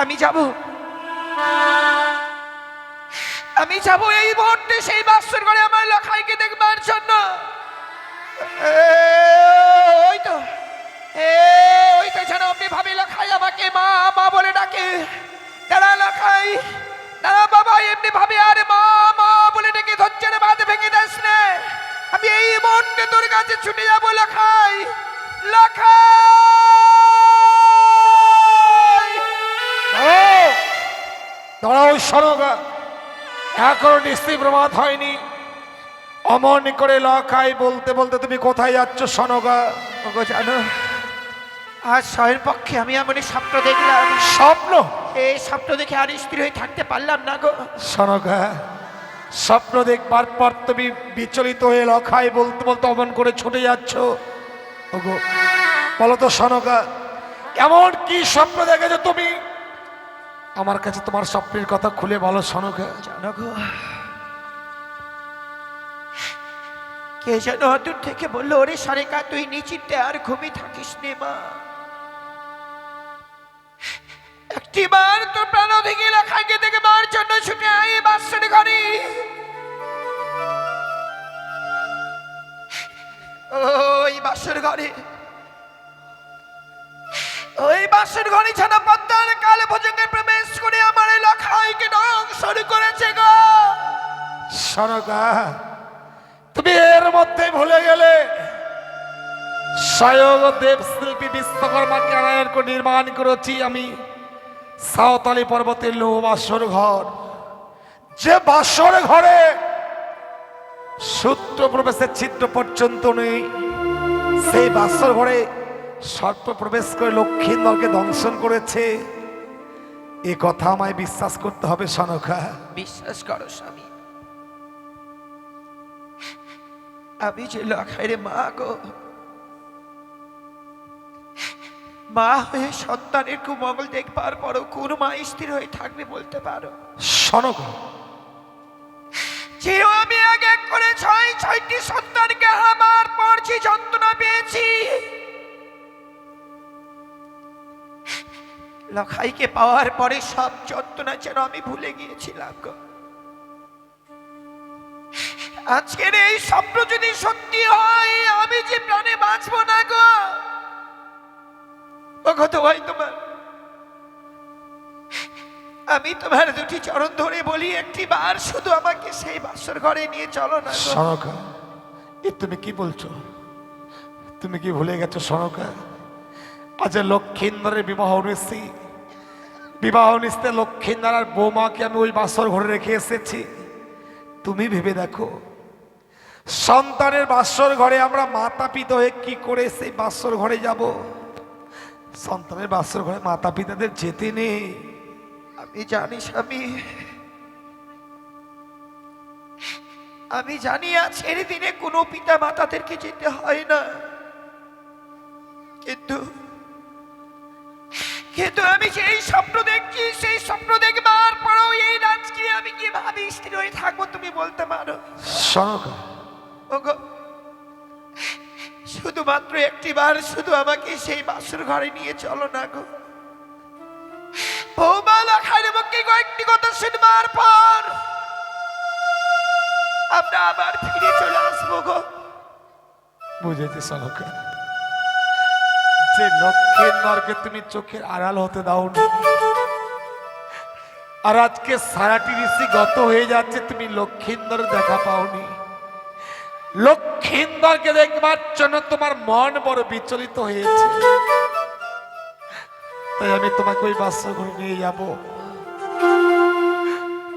আমি যাব এই মুহূর্তে সেই বাসর ঘরে আমার লখাইকে দেখবার জন্য ওই তো যেন আপনি ভাবি লখাই আমাকে মা মা বলে ডাকে দাঁড়া লখাই দাঁড়া বাবা এমনি ভাবে আরে মা মা বলে ডেকে ধৈর্যের বাঁধ ভেঙে দাস নে আমি এই মুহূর্তে তোর কাছে ছুটে যাবো লখাই দাঁড়াও সরগা এখনো নিশ্চিত প্রমাদ হয়নি অমন করে লখাই বলতে বলতে তুমি কোথায় যাচ্ছ সনগা ওগো জানো আজ স্বয়ের পক্ষে আমি এমনই স্বপ্ন দেখলাম স্বপ্ন এই স্বপ্ন দেখে আর স্থির হয়ে থাকতে পারলাম না গো সনগা স্বপ্ন দেখবার পর তুমি বিচলিত হয়ে লখাই বলতে বলতে অমন করে ছুটে যাচ্ছ ওগো বলো তো সনকা, এমন কি স্বপ্ন দেখেছো তুমি? আমার কাছে তোমার স্বপ্নের কথা খুলে বলো সনকা। জানো গো, কে যেন দূর থেকে বললো, ওরে সারেকা তুই নিচিন্তে আর ঘুমিয়ে থাকিস নে মা। একটিবার তোর প্রাণ থেকে লেখাকে দেখে মার জন্য ছুটে আই বাসের ঘরে। ওই বাসের ঘরে, ওই বাসের ঘরে ছাড়া পদ্মার কালে ভোজনে প্রবেশ করে আমার এই লখাইকে ধ্বংস করেছে গো। সনকা, তুমি এর মধ্যে ভুলে গেলে স্বয়ং দেবশিল্পী বিশ্বকর্মাকে আনায়ন করে নির্মাণ করেছি আমি সাঁওতালি পর্বতের লৌহ বাসর ঘর। যে বাসর ঘরে সূত্র প্রবেশের ছিদ্র পর্যন্ত নেই, সেই বাসর ঘরে সর্প প্রবেশ করে লক্ষ্মীন্দরকে দংশন করেছে। এ কথা আমায় বিশ্বাস করতে হবে সনকা। বিশ্বাস করো স্বামী, আমি যে লখাইরে মা গো, মা হয়ে সন্তানের কুমঙ্গল দেখবার পরও কোন মা স্থির হয়ে থাকবে বলতে পারো? সনকা, যে আমি এক এক করে ছয়টি সন্তানকে হারাবার পর যে যন্ত্রণা পেয়েছি, লখাইকে পাওয়ার পরে সব যন্ত্রণা যেন আমি ভুলে গিয়েছিলাম গো। আজকের এই স্বপ্ন যদি সত্যি হয়, আমি যে প্রাণে বাঁচবো না গো। ও কত ভাই তোমার, আমি তোমার দুটি চরণ ধরে বলি, একটি বার শুধু আমাকে সেই বাসর ঘরে নিয়ে চলো না গো। সনকা, এ তুমি কি বলছো? তুমি কি ভুলে গেছো সনকা? আজ লক্ষ্মীন্দরের বিবাহ অনুষ্ঠি, বিবাহ অনুষ্ঠিতে লক্ষ্মীন্দর আর বৌমাকে আমি ওই বাসর ঘরে রেখে এসেছি। তুমি ভেবে দেখো, সন্তানের বাসর ঘরে আমরা মাতা পিতা হয়ে কি করে সেই বাসর ঘরে যাব? সন্তানের বাসর ঘরে মাতা পিতাদের যেতে নেই। আমি জানি স্বামী, আমি জানি আজকের দিনে কোনো পিতা মাতাদেরকে যেতে হয় না, কিন্তু কিন্তু আমি সেই স্বপ্ন দেখছি, সেই স্বপ্ন দেখবার পরেও এই রাজকে আমি কিভাবে স্থির হয়ে থাকবো তুমি বলতে পারো? সনকা, ওগো, শুধুমাত্র একটি বার শুধু আমাকে সেই বাসর ঘরে নিয়ে চলো না গো। বৌমা লখাইয়ের মুখে কয়েকটি কথা শুনবার পর আমরা আবার ফিরে চলে আসবো গো। বুঝেছি সনকা, যে লক্ষ্মীন্দরকে তুমি চোখের আড়াল হতে দাওনি, আর আজকে সারাটি ঋষি গত হয়ে যাচ্ছে, তুমি লক্ষ্মীন্দর দেখা পাওনি। লক্ষ্মীন্দরকে দেখবার জন্য তোমার মন বড় বিচলিত হয়েছে, তাই আমি তোমাকে ওই বাসর ঘরে নিয়ে যাব।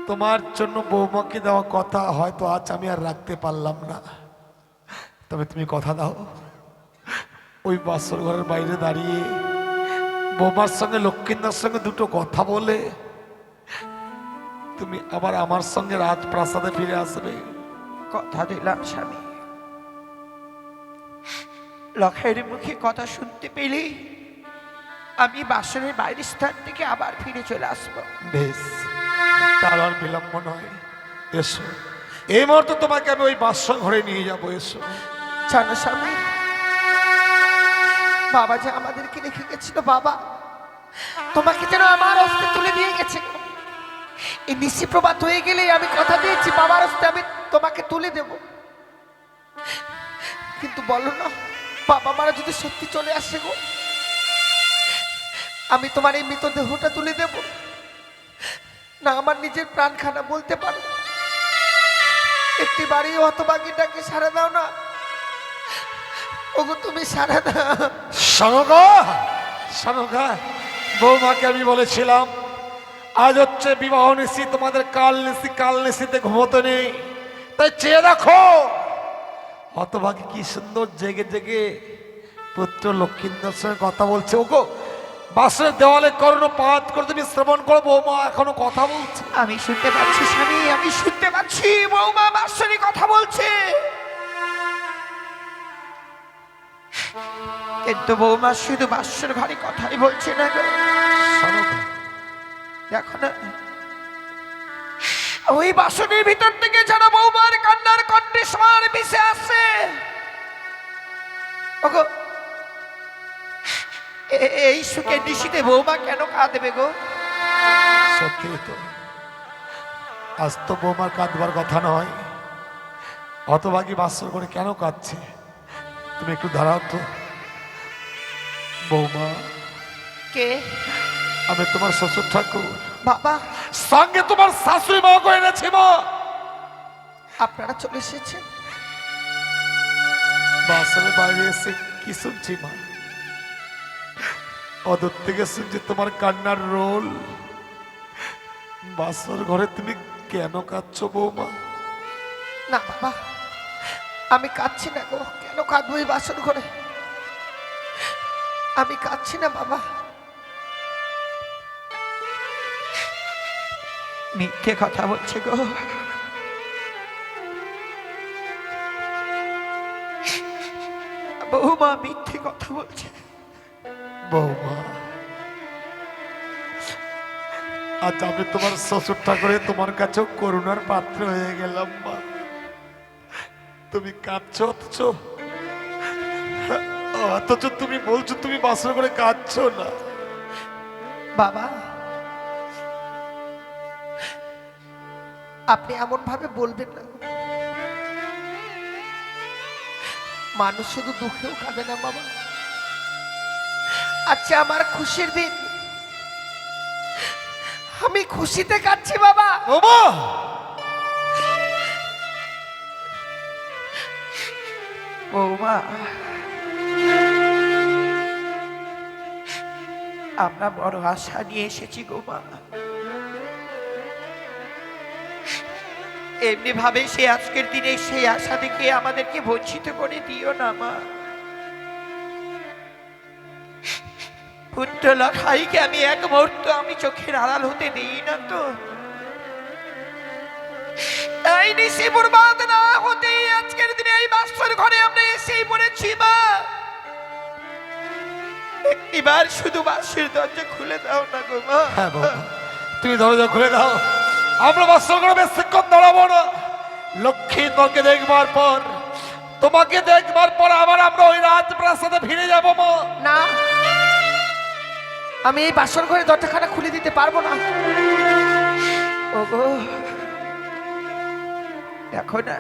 তোমার জন্য বৌমাকে দেওয়া কথা হয়তো আজ আমি আর রাখতে পারলাম না, তবে তুমি কথা দাও, ওই বাসর ঘরের বাইরে দাঁড়িয়ে বৌমার সঙ্গে লক্ষ্মীন্দর সঙ্গে দুটো কথা বলে তুমি আবার আমার সঙ্গে রাজপ্রাসাদে ফিরে আসবে। কথা দিলাম স্বামী, লখাইয়ের মুখে কথা শুনতে পেলে আমি বাসরের বাইরের স্থান থেকে আবার ফিরে চলে আসবো। বেশ, তার আর বিলম্ব নয়, এসো। এই মুহূর্তে তোমাকে আমি ওই বাসর ঘরে নিয়ে যাবো, এসো। জানো স্বামী, বাবা যে আমাদেরকে রেখে গেছিল, বাবা তোমাকে যেন আমার হস্তে তুলে দিয়ে গেছে। এই নিশি প্রভাত হয়ে গেলে আমি কথা দিয়েছি বাবার হস্তে আমি তোমাকে তুলে দেব, কিন্তু বলো না বাবা মারা যদি সত্যি চলে আসে গো, আমি তোমার এই মৃতদেহটা তুলে দেব না আমার নিজের প্রাণখানা বলতে পারো? একটি বাড়ি হতভাগীটাকে সারা দাও না ওগো, তুমি সারা দাও। সনকা, সনকা, বৌমাকে আমি বলেছিলাম আজ হচ্ছে বিবাহ নিশি, তোমাদের কাল নিশিতে ঘুমোতে নেই, তাই চেয়ে রাখো হতভাগী কি সুন্দর জেগে জেগে পুত্র লক্ষ্মীন্দর সঙ্গে কথা বলছে। ওগো, বাসের দেওয়ালে কর্ণপাত করে তুমি শ্রবণ করো, বৌমা এখনো কথা বলছে। আমি শুনতে পাচ্ছি স্বামী, আমি শুনতে পাচ্ছি বৌমা বাসরি কথা বলছে। কিন্তু বৌমা শুধু বাসর ঘরে কথাই বলছে না গো। সনকা, দেখো না, ওই বাসনের ভিতর থেকে যেন বৌমার কান্নার কণ্ঠস্বর ভেসে আসছে। ওগো, এই সুখে নিশিতে বৌমা কেন কাঁদবে গো? সত্যি তো, আজ তো বৌমার কাঁদবার কথা নয়, হতভাগী বাসর করে কেন কাঁদছে? তুমি একটু দাঁড়াও তো। বৌমা, কে? আমি তোমার শ্বশুর ঠাকুর, বাবা, সঙ্গে তোমার শাশুড়ি মা করে এনেছি। মা, আপনারা চলে এসেছেন? বাসরে বাইরে এসে কি শুনছি মা? অদূর থেকে শুনছি তোমার কান্নার রোল। বাসর ঘরে তুমি কেন কাঁদছো বৌমা? না বাবা, আমি কাঁদছি না গো। কেন কাঁদবো এই বাসন ঘরে? আমি কাঁদছি না বাবা। মিথ্যে কথা বলছে গো। বৌমা মিথ্যে কথা বলছে। বৌমা, আজ আমি তোমার শ্বশুর ঠাকুরে তোমার কাছেও করুণার পাত্র হয়ে গেলাম। মা, তুমি কাঁদছো অথচ তুমি বলছো তুমি বাসর করে কাঁদছো না। বাবা, আপনি এমন ভাবে বলবেন না। মানুষ শুধু দুঃখেও কাঁদে না বাবা। আচ্ছা, আমার খুশির দিন, আমি খুশিতে কাঁদছি বাবা। বৌমা, বৌমা, আমরা বড় আশা নিয়ে এসেছি গো মা। এমনি ভাবে সে আজকের দিনে সেই আশা থেকে আমাদেরকে বঞ্চিত করে দিও না মা। পুত্র লখাইকে আমি এক মুহূর্ত আমি চোখের আড়াল হতে দিই না তো। এই নিশি বরবাদ না হতে আজকের দিনে এই বাসর ঘরে আমরা এসেই পড়েছি মা। একটিবার শুধু বাসের দরজা খুলে দাও না গো মা। হ্যাঁ বৌমা, তুমি দরজা খুলে দাও। আমরা বাসর করে বেশিক্ষণ দাঁড়াবো না। লক্ষ্মীন্দরকে দেখবার পর, তোমাকে দেখবার পর আবার আমরা ওই রাজপ্রাসাদে ফিরে যাবো। মা, না, আমি এই বাসর ঘরে দরজাখানা খুলে দিতে পারবো না। ওগো, দেখো না,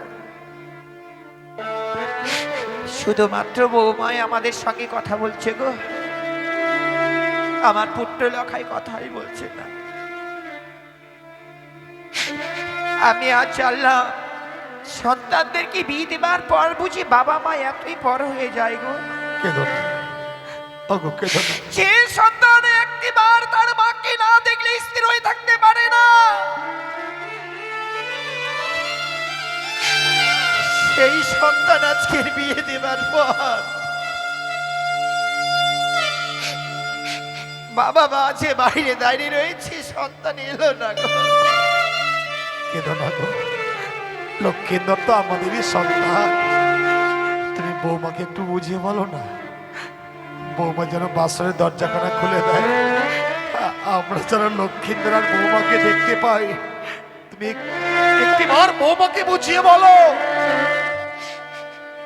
শুধুমাত্র বৌমাই আমাদের সঙ্গে কথা বলছে গো। আমার পুত্র লখাই কথাই বলছে না। আমি আজ জানলাম সন্তানদেরকে বিয়ে দেবার পর বুঝি বাবা মা এতই বড় হয়ে যায় গো। কেঁদো না, ওগো কেঁদো না। যে সন্তান একটিবার তার মাকে না দেখলে স্থির হয়ে থাকতে পারে না, সেই সন্তান আজকের বিয়ে দেবার পর বাবা মাঝে বাইরে দাঁড়িয়ে রয়েছে, সন্তান এলো না গো। কেঁদো না গো, লক্ষ্মীন্দর তো আমাদেরই সন্তান। তুমি বৌমাকে একটু বুঝিয়ে বলো না, বৌমা যেন বাসরের দরজাখানা খুলে দেয়, আমরা যেন লক্ষ্মীন্দর আর বৌমাকে দেখতে পাই। তুমি একটিবার বৌমাকে বুঝিয়ে বলো।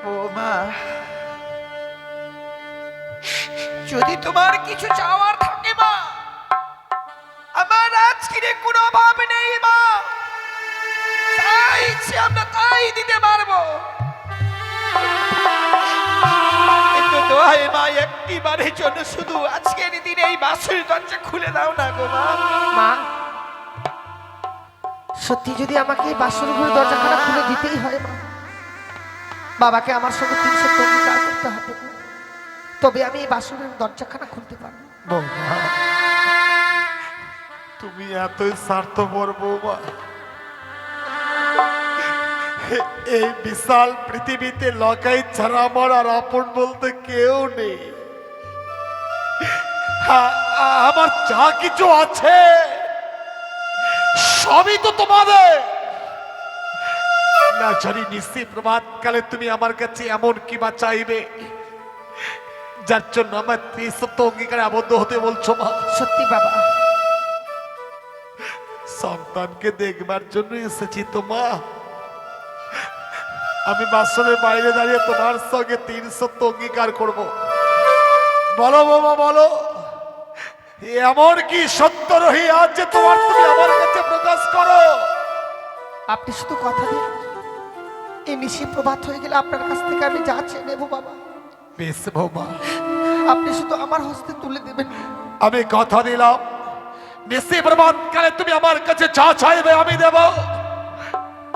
বৌমা, যদি তোমার কিছু চাওয়ার থাকে মা, আমার আজকের কোনো অভাব নেই মা। তাই ইচ্ছে আমরা তাই দিতে পারবো। কিন্তু দোহাই মা, একটি বারের জন্য শুধু আজকের দিনে এই বাসের দরজা খুলে দাও না গো মা। মা, সত্যি যদি আমাকে এই বাসর ঘরের দরজাখানা খুলে দিতেই হয় মা, বাবাকে আমার সঙ্গে 300 অঙ্গীকার করতে হবে, তবে আমি এই বাসরের দরজাখানা খুলতে পারবো। বৌমা, তুমি এতই স্বার্থপর বৌমা। এই বিশাল পৃথিবীতে লকাই ছাড়া আমার আর আপন বলতে কেউ নেই। আমার যা কিছু আছে সবই তো তোমাদের। না জানি নিশ্চিত প্রভাতকালে তুমি আমার কাছে এমন কি বা চাইবে যার জন্য আমার ত্রিসত্য অঙ্গীকারে আবদ্ধ হতে বলছো মা? সত্যি বাবা। সন্তানকে দেখবার জন্য এসেছি তো মা। আমি বাসনের বাইরে দাঁড়িয়ে তোমার সঙ্গে 300 অঙ্গীকার করব। বলো বাবা বলো, এমন কি সত্য রহি আজ যে তুমি আমার কাছে প্রকাশ করো? আপনি শুধু কথা দিন, এই নিশি প্রভাত হয়ে গেলে আপনার কাছ থেকে আমি যা চেয়ে নেবো বাবা। বেশ বৌমা, আপনি শুধু আমার হস্তে তুলে দেবেন। আমি কথা দিলাম নিশি প্রভাতকালে তুমি আমার কাছে যা চাইবে আমি দেব।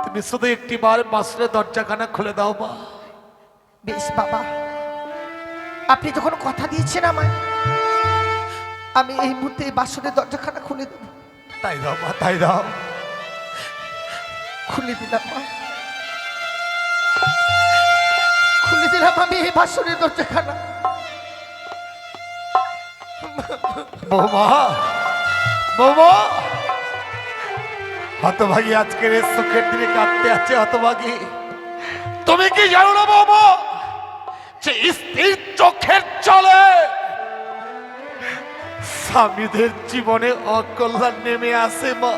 তুমি শুধু একটি বার বাসনের দরজাখানা খুলে দাও মা। বেশ বাবা, আপনি যখন কথা দিয়েছেন আমায়, আমি এই মুহূর্তে এই বাসনের দরজাখানা খুলে দেব। তাই দাও মা, তাই দাও। খুলে দিলাম মা, খুলে দিলাম আমি এই বাসনের দরজাখানা। বৌমা, বৌমা, হতভাগী আজকের এই সুখের দিনে কাঁদতে আছে হতভাগী। তুমি কি জানো না বৌমা, যে স্ত্রীর চোখের চলে স্বামীদের জীবনে অকল্যাণ নেমে আসে মা।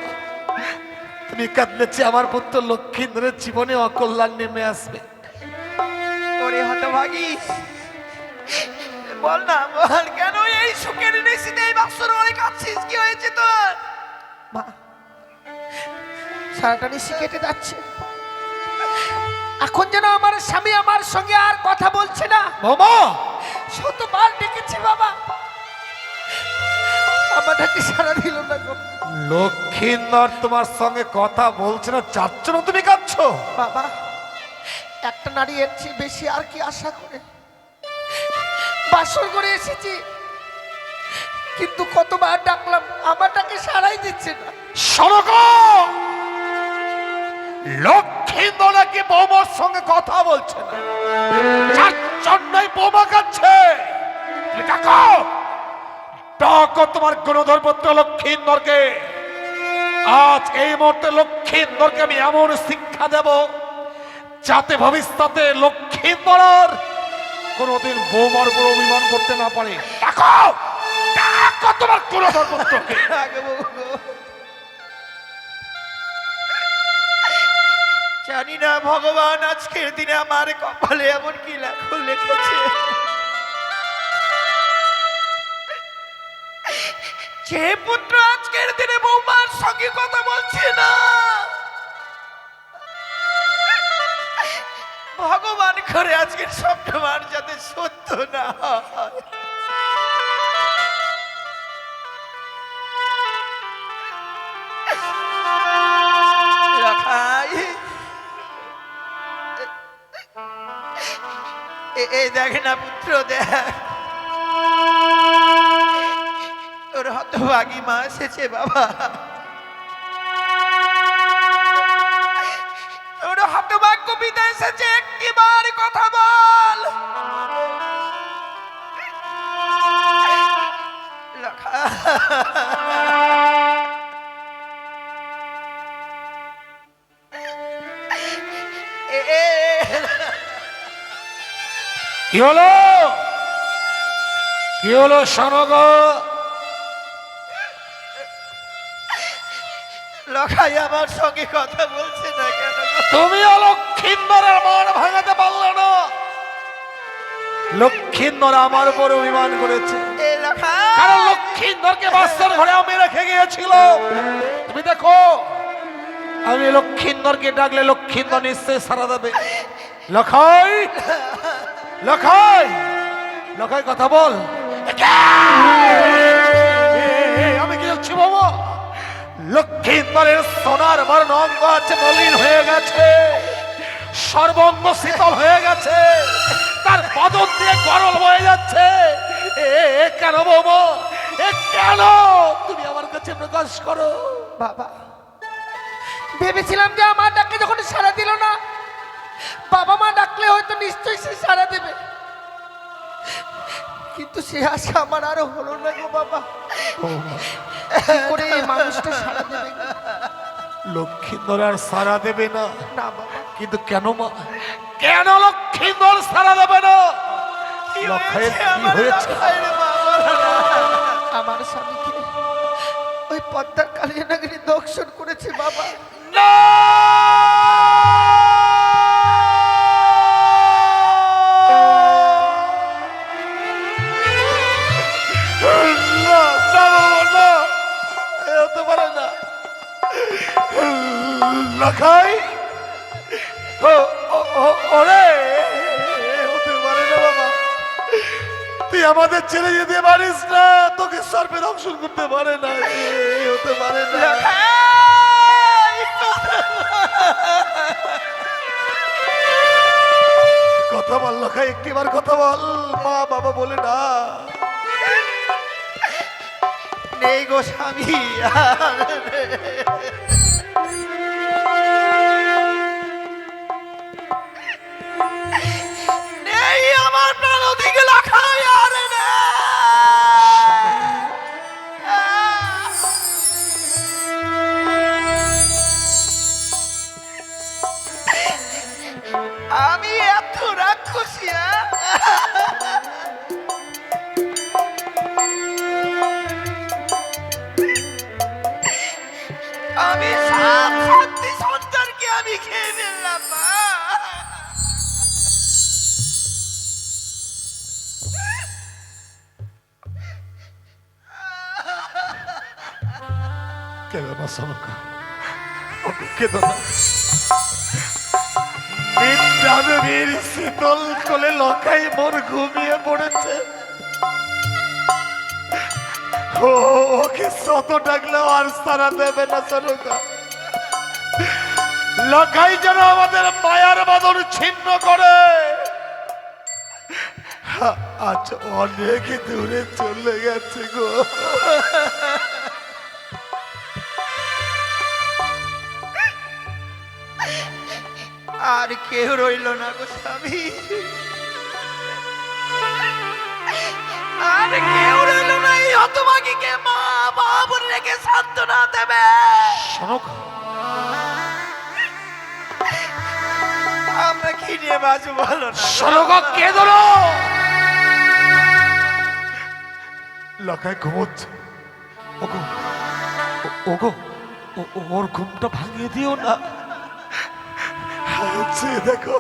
তুমি কাঁদলেছে আমার পুত্র লক্ষ্মীন্দ্রের জীবনে অকল্যাণ নেমে আসবে। ওরে হতভাগী, বল না বল, কেন এই সুখের নিশিতে এই বাক্সর অনেক আছিস? কি হয়েছে তোর? মা, সারাটা নিশি কেটে যাচ্ছে, এখন যেন আমার স্বামী আমার সঙ্গে আর কথা বলছে না। বৌমা, শতবার ডেকেছি বাবা, আমার ডাকে সারা দিল না গো। লক্ষ্মীন্দর তোমার সঙ্গে কথা বলছে না, যার জন্য তুমি কাঁদছো? বাবা, একটা নারী এর চেয়ে বেশি আর কি আশা করে বাসর করে এসেছি, কিন্তু কতবার ডাকলাম আমার ডাকে সারাই দিচ্ছে না। সরক লক্ষ্মীন্দর নাকি বৌমার সঙ্গে কথা বলছে না, যার জন্যই বৌমা কাঁদছে। তুমি ডাকো, ডাকো তোমার গুণধর্মপুত্র লক্ষ্মীন্দরকে। আজ এই মুহূর্তে লক্ষ্মীন্দরকে আমি এমন শিক্ষা দেব যাতে ভবিষ্যতে লক্ষ্মীন্দর আর কোনোদিন বৌমার উপর অভিমান করতে না পারে। ডাকো, ডাকো তোমার গুণধর্মপুত্রকে। জানি না ভগবান আজকের দিনে আমার কপালে এমন কি লিখেছে, যে পুত্র আজকের দিনে বৌমার সঙ্গে কথা বলছে না, ভগবান করে আজকের স্বপ্নবার যাতে সত্য না হয়। লখাই, এই দেখ না পুত্র, দেখ তোর হতভাগী মা এসেছে বাবা। তোর হতভাগ্য পিতা এসেছে, একটিবার কথা বল। কি হলো, কি হলো শোনগ? লখাই আমার সঙ্গে কথা বলছে না কেন? তুমি লক্ষ্মীন্দরের মন ভাঙাতে পারলে না। লক্ষ্মীন্দর আমার উপর অভিমান করেছে, কারণ লক্ষ্মীন্দরকে বাচ্চার ঘরে আমি রেখে গিয়েছিল। তুমি দেখো, আমি লক্ষ্মীন্দরকে ডাকলে লক্ষ্মীন্দর নিশ্চয়ই সাড়া দেবে। লখাই, লখাই, লখাই কথা বল। আমি কি বলছি বাবা? লক্ষ্মীন্দরের সোনার বর্ণ অঙ্গ আছে মলিন হয়ে গেছে, সর্বঙ্গ শীতল হয়ে গেছে, তার বদন দিয়ে গরল বয়ে যাচ্ছে। কেন বাবা, কেন তুমি আমার কাছে প্রকাশ করো? বাবা, ভেবেছিলাম যে আমার ডাকে যখন সাড়া দিল না, বাবা মা ডাকলে হয়তো নিশ্চয়ই সে সাড়া দেবে, কিন্তু সে আশা আমার আরো হলো না গো বাবা। কি করে এই মানুষটা সাড়া দেবে? লক্ষ্মীন্দর আর সাড়া দেবে না? না বাবা। কিন্তু কেন মা, কেন লক্ষ্মীন্দর সাড়া দেবে না? লক্ষাইয়ের কি হয়েছে? আমার স্বামীকে ওই পদ্মার কালিয়া নাগিনী দর্শন করেছে বাবা। না, না বাবা, না। এ হতে পারে না। লখাই, ওরে, এ হতে পারে না বাবা। তুই আমাদের ছেড়ে যেতে পারিস না, তোকে সর্পে দংশন করতে পারে না। এ হতে পারে না। কথা বল লখাই, একটিবার কথা বল। মা বাবা বলে না। নেই গো স্বামী, নেই আমার প্রাণ ওদিকে লাখাই আর আমি এত রাক্ষসিয়া আমি সব শান্তি সন্তানকে আমি খেয়ে ফেললাম মা। কেঁদো না সনকা, কেঁদো না। নিদ্রাদেবীর শীতল কোলে লখাই মোর ঘুমিয়ে পড়েছে। ওকে শত ডাকলেও আর সারা দেবে না সনকা। লখাই যেন আমাদের মায়ার বাঁধন ছিন্ন করে। আজ অনেক দূরে চলে গেছে গো। আর কেউ রইল না গো স্বামী, আর কেউ রইল না এই হতভাগীকে মা বাবা রেখে সান্ত্বনা দেবে। সনকা, আমরা কি নিয়ে বাঁচবো বলো না? সনকা কেঁদো না। লখাই ঘুমোচ্ছে। ওগো, ওগো, ওর ঘুমটা ভাঙিয়ে দিও না। চেয়ে দেখো,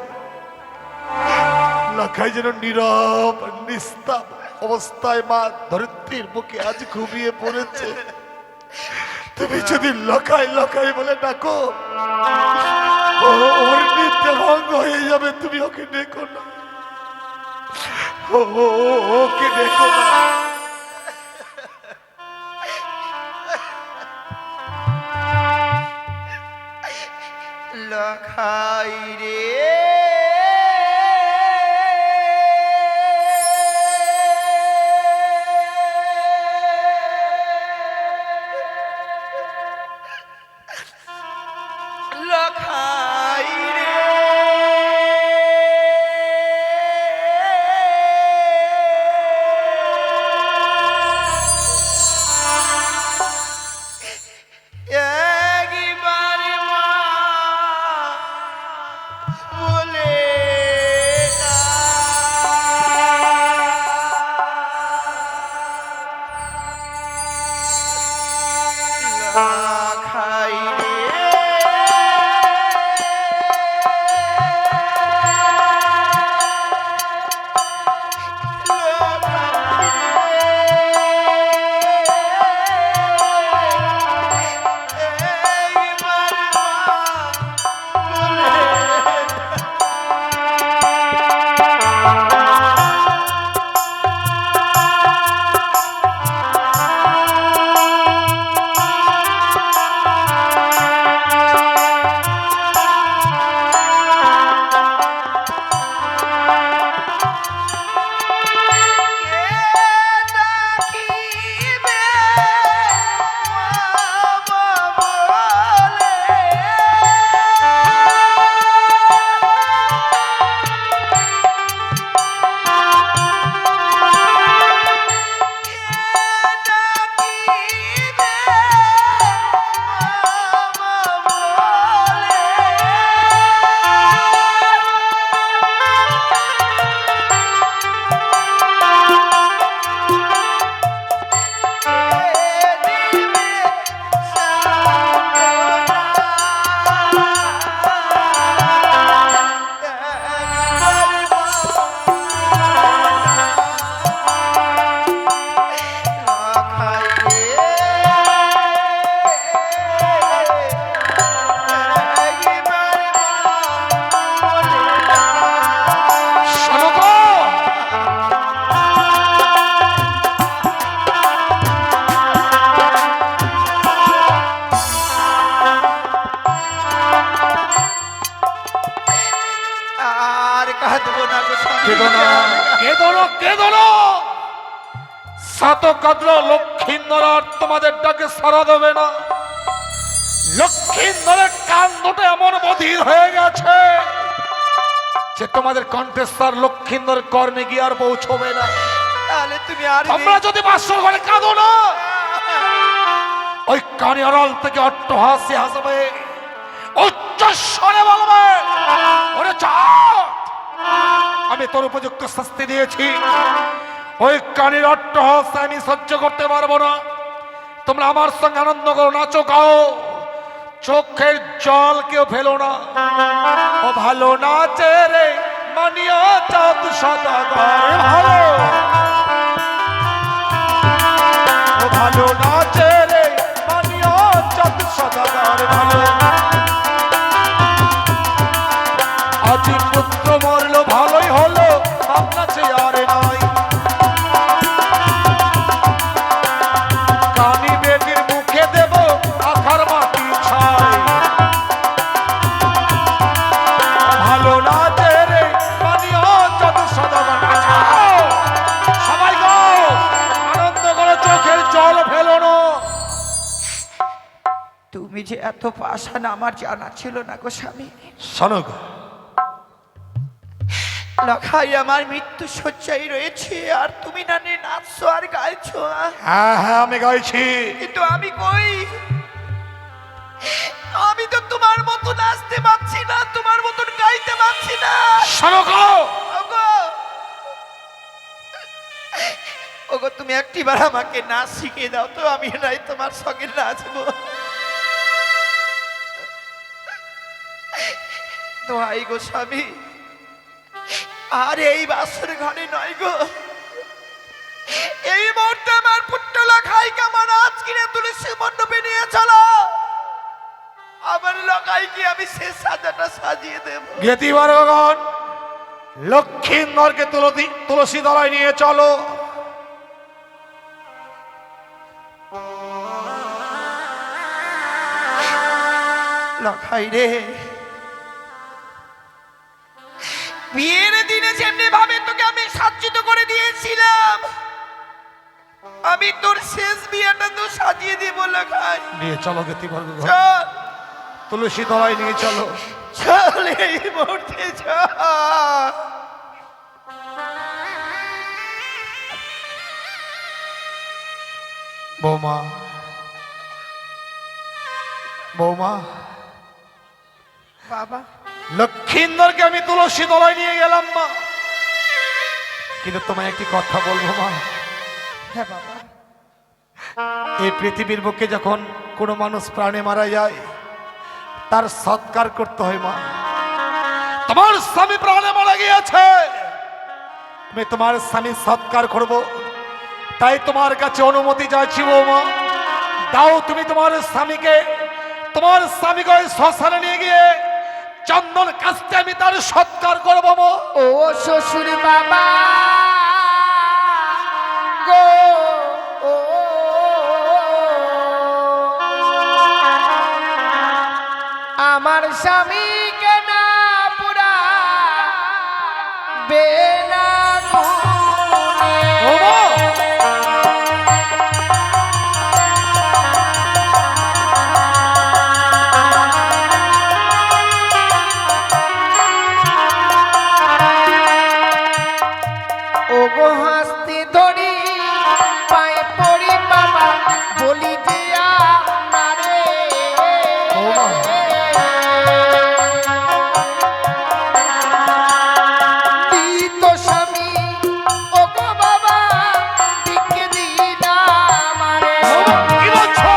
লখাই যেন নীরব নিস্তাপ অবস্থায় মা ধরিত্রীর বুকে আজ ঘুমিয়ে পড়েছে। তুমি যদি লখাই লখাই বলে ডাকো, ওর নিদ্রা ভঙ্গ হয়ে যাবে। তুমি ওকে ডেকো না, ওকে ডেকো না। লখাই রে লখাই রে একবার মা বলে লখাই রে কাঁদলো লক্ষ্মীন্দর আর তোমাদের ডাকে সাড়া দেবে না। লক্ষ্মীন্দরের কান দুটো এমন বধির হয়ে গেছে যে তোমাদের কণ্ঠস্বর লক্ষ্মীন্দর কর্ণে গিয়ে আর পৌঁছবে না। তাহলে তুমি আর তোমরা যদি বাসর ঘরে কাঁদো না, ওই কানে আড়াল থেকে অট্টহাসি হাসবে, উচ্চ স্বরে বলবে, ওরে চাঁদ, আমি তোর উপযুক্ত শাস্তি দিয়েছি, ওই কানের অট্টহাসি আমি সহ্য করতে পারবো না। তোমরা আমার সঙ্গে আনন্দ করো, নাচো, গাও, চোখের জল কেউ ফেলো না। ও ভালো নাচে রে মানিয়া চাঁদ সদাগর, ভালো, ও ভালো নাচে রে মানিয়া চাঁদ সদাগর, ভালো। আজি পুত্র মরলো ভালোই হলো, আপনার চেয়ারে নাই। কানি বেটির মুখে দেব আখার মাটি ছাই। ভালো নাচে রে মানিয়া চাঁদ সদাগর, নাচাও, সবাই গাও, আনন্দ করে, চোখের জল ফেলো না। তুমি যে এত পাষাণ আমার জানা ছিল না গো স্বামী। শোনো গো, লখাই আমার মৃত্যু শয্যায় রয়েছে, আর তুমি না নিয়ে নাচছো আর গাইছো। হ্যাঁ হ্যাঁ আমি গাইছি, কিন্তু আমি কই, আমি তো তোমার মতো নাচতে পারছি না, তোমার মতন গাইতে পারছি না। শোনো গো, ওগো, ওগো, তুমি একটিবার আমাকে নাচ শিখিয়ে দাও তো, আমি নাই তোমার সঙ্গে নাচবো। দোহাই গো স্বামী, আর এই বাসর ঘরে নয় গো, এই মুহূর্তে আমার পুত্র লখাইকে আমার আজ কিনে তুলসী মণ্ডপে নিয়ে চলো, আমার লখাইকে আমি শেষ সাজাটা সাজিয়ে দেব। গেতিবারগণ, লক্ষ্মীন্দরকে তুলসী তলায় নিয়ে চলো। লখাই রে, বিয়ের দিনে যেমনি ভাবে তোকে আমি সাজ্জিত করে দিয়েছিলাম, আমি তোর শেষ বিয়েটা তো সাজিয়ে দিব লখাই। নিয়ে চলো গেতিবারগণ, চল, তুলসী তলায় নিয়ে চলো। চল এই মুহূর্তে চল। বৌমা, বৌমা, বাবা, লক্ষ্মীন্দরকে আমি তুলসী তলায় নিয়ে গেলাম মা, কিন্তু তোমায় একটি কথা বলবো মা। হ্যাঁ বাবা। এই পৃথিবীর বুকে যখন কোনো মানুষ প্রাণে মারা যায়, তার সৎকার করতে হয় মা। তোমার স্বামী প্রাণে মারা গিয়েছে, আমি তোমার স্বামীর সৎকার করব, তাই তোমার কাছে অনুমতি চাইছি বৌমা। দাও তুমি তোমার স্বামীকে ওই শ্মশানে নিয়ে গিয়ে চন্দন কাস্তে আমি তার সৎকার করবো মা। ও শ্বশুর বাবা গো, ও আমার স্বামীকে না পুরা বেনা বৌমা, ও গো হাসতে ধরি পায়ে পড়ি বাবা, বলি দিয়া না রে। বৌমা, দিত স্বামী, ও গো বাবা, দিকে দিনা আমারে। বৌমা, কি বলছো?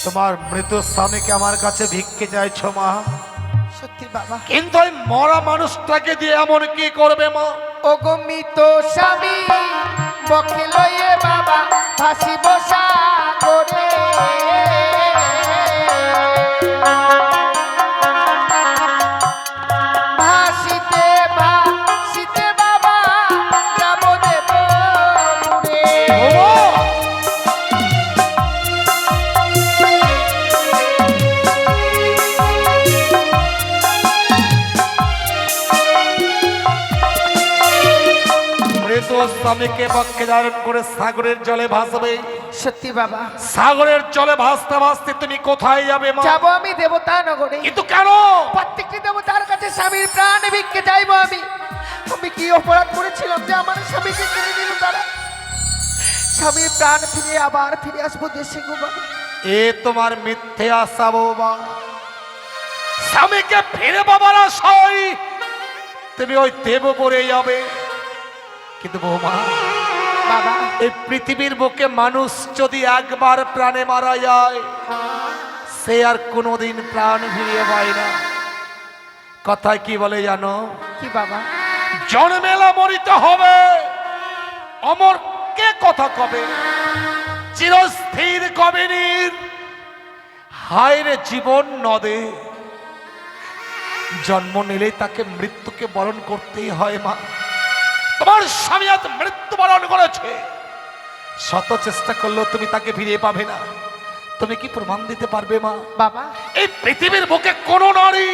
তোমার মৃত স্বামীকে আমার কাছে ভিক্ষে চাইছো মা, সত্যি বাবা। কিন্তু ওই মরা মানুষটাকে দিয়ে এমন কি করবে মা? ও গো মৃত স্বামী বকে লয়ে বাবা, ফাঁসি বসা করে। ভাসিতে ভাসিতে বাবা যাব দেব পুরে। বৌমা, স্বামীকে পক্ষে ধারণ করে সাগরের জলে ভাসবে। সত্যি বাবা, সাগরের জলে ভাসতে ভাসতে তুমি কোথায় যাবে মা? যাবো আমি দেবতা নগরে। কিন্তু কেন? প্রত্যেকটি দেবতার কাছে স্বামীর প্রাণ ভিক্ষে চাইবো আমি। আমি কি অপরাধ করেছিলাম যে আমার স্বামীকে কেড়ে নিল তারা? স্বামীর প্রাণ ফিরে আবার ফিরে আসবো দেশে গো বাবা। এ তোমার মিথ্যে আশা বৌমা। স্বামীকে ফিরে পাবার আশায় তুমি ওই দেবপুরে যাবে। কিন্তু বৌমা, বাবা, এই পৃথিবীর বুকে মানুষ যদি একবার প্রাণে মারা যায়, সে আর কোনোদিন প্রাণ ফিরিয়ে পায় না। কথায় কি বলে জানো? কি বাবা? জন্মেলা মরিতে হবে, অমর কে কথা কবে? চিরস্থির কবিনীর হায়রে জীবন নদে। জন্ম নিলেই তাকে মৃত্যুকে বরণ করতেই হয় মা। তোমার স্বামী আজ মৃত্যু বরণ করেছে, শত চেষ্টা করলেও তুমি তাকে ফিরিয়ে পাবে না। তুমি কি প্রমাণ দিতে পারবে মা? বাবা, এই পৃথিবীর বুকে কোন নারী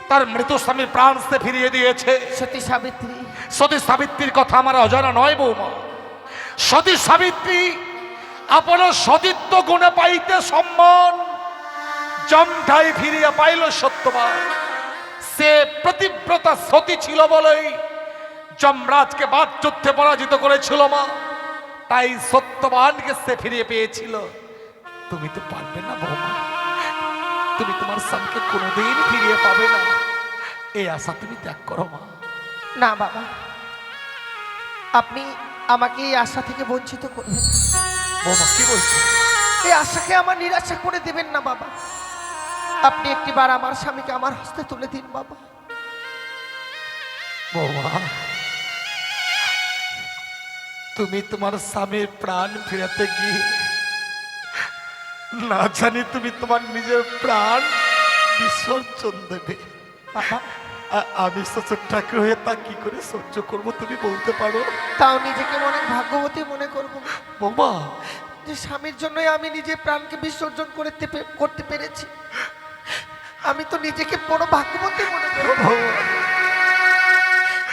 তার মৃত স্বামীর প্রাণ সে ফিরিয়ে দিয়েছে? সতী সাবিত্রী। সতী সাবিত্রীর কথা আমার অজানা নয় বৌমা। সতী সাবিত্রী আপন সতীত্ব গুণে পাইতে সম্মান, জমঠাই ফিরিয়া পাইল সত্যবান। সে প্রতিব্রতা সতী ছিল বলেই যমরাজকে বাদ যুদ্ধে পরাজিত করেছিল মা, তাই সত্যবানকে সে ফিরিয়ে পেয়েছিল। তুমি তো পারবে না বৌমা, তুমি তোমার স্বামীকে কোনোদিন ফিরিয়ে পাবে না। এই আশা তুমি ত্যাগ করো মা। না বাবা, আপনি আমাকে এই আশা থেকে বঞ্চিত করবেন না। বৌমা কি বলছো? এই আশাকে আমার নিরাশা করে দেবেন না বাবা। আপনি একটিবার আমার স্বামীকে আমার হস্তে তুলে দিন বাবা। বৌমা, তুমি তোমার স্বামীর প্রাণ ফেরাতে গিয়ে না জানি তুমি তোমার নিজের প্রাণ বিসর্জন দেবে। বাবা, আমি শ্বশুর ঠাকুর হয়ে তা কি করে সহ্য করব তুমি বলতে পারো? তাও নিজেকে অনেক ভাগ্যবতী মনে করবো বৌমা, যে স্বামীর জন্যই আমি নিজের প্রাণকে বিসর্জন করতে পেরেছি। আমি তো নিজেকে বড় ভাগ্যবতী মনে করবো। বৌমা,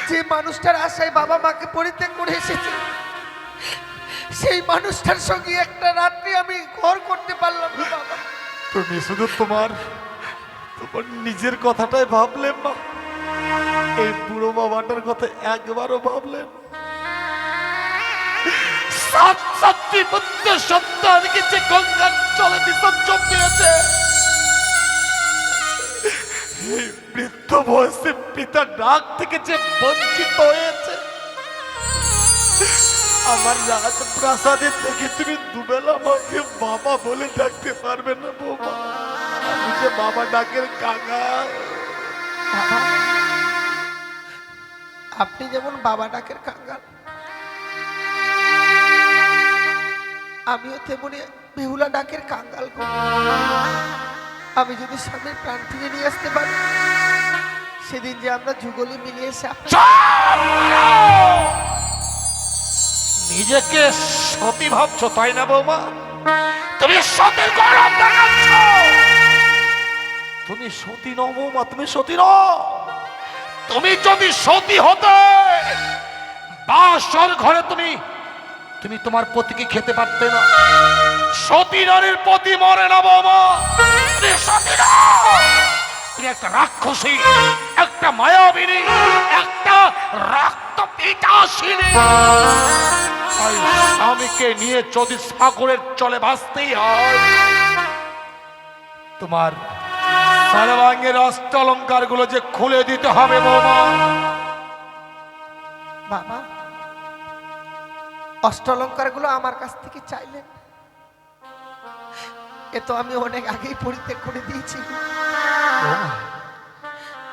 যে মানুষটার আশায় বাবা মাকে পরিত্যাগ করে এসেছি, সেই মানুষটার সঙ্গে একটা রাত্রি আমি ঘর করতে পারলাম না বাবা। তুমি শুধু তোমার নিজের কথাটাই ভাবলেন না, এই বুড়ো বাবাটার কথা একবারও ভাবলেন? সাত সাতটি পুত্র সন্তানকে যে গঙ্গার জলে বিসর্জন দিয়েছে, এই বৃদ্ধ বয়সে পিতার ডাক থেকে যে বঞ্চিত হয়েছে, আমার রাত প্রাসাদের থেকে তুমি দুবেলা আমাকে বাবা বলে ডাকতে পারবে না বৌমা। আমি যে বাবা ডাকের কাঙাল। বাবা, আপনি যেমন বাবা ডাকের কাঙ্গাল, আমিও তেমনি বেহুলা ডাকের কাঙ্গাল গো। আমি যদি স্বামীর প্রাণ ফিরে নিয়ে আসতে পারি, সেদিন যে আমরা যুগলে মিলিয়ে এসে নিজেকে সতী ভাবছো তাই না বৌমা? তুমি সতীর গৌরব দেখাচ্ছ। তুমি সতী নও বৌমা, তুমি সতী নও। তুমি যদি সতী হতে, বাসর ঘরে তুমি তুমি তোমার পতিকে খেতে পারতে না। সতী নারীর পতি মরে না বৌমা। তুমি সতী নও, তুমি একটা রাক্ষসী, একটা মায়াবিনী, একটা রক্ত পিপাসিনী। স্বামীকে নিয়ে যদি সাগরের চলে ভাসতেই হয়, তোমার সর্বাঙ্গের অষ্ট অলঙ্কার গুলো যে খুলে দিতে হবে বৌমা। বাবা, অষ্টলঙ্কার গুলো আমার কাছ থেকে চাইলেন, এ তো আমি অনেক আগেই পরিত্যাগ করে দিয়েছি।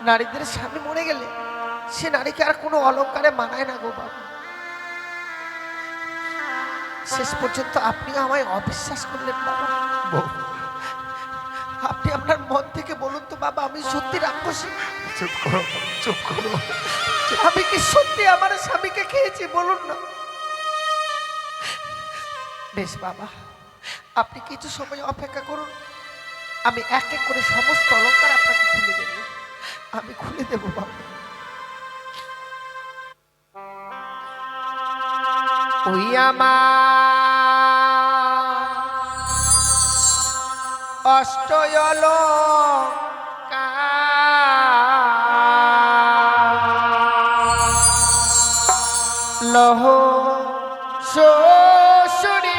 নারীদের স্বামী মরে গেলে সে নারীকে আর কোনো অলঙ্কারে মানায় না গো বাবা। শেষ পর্যন্ত আপনি আমায় অবিশ্বাস করলেন বাবা। আপনি আপনার মন থেকে বলুন তো বাবা, আমি সত্যি রাক্ষসী? চুপ করো, চুপ করো। আমি কি সত্যি আমার স্বামীকে খেয়েছি বলুন না? বেশ বাবা, আপনি কিছু সময় অপেক্ষা করুন, আমি এক এক করে সমস্ত অলঙ্কার আপনাকে খুলে দেব। আমি খুলে দেব বাবা। ওই আমার অষ্টয়ল লহ শ্বশুরি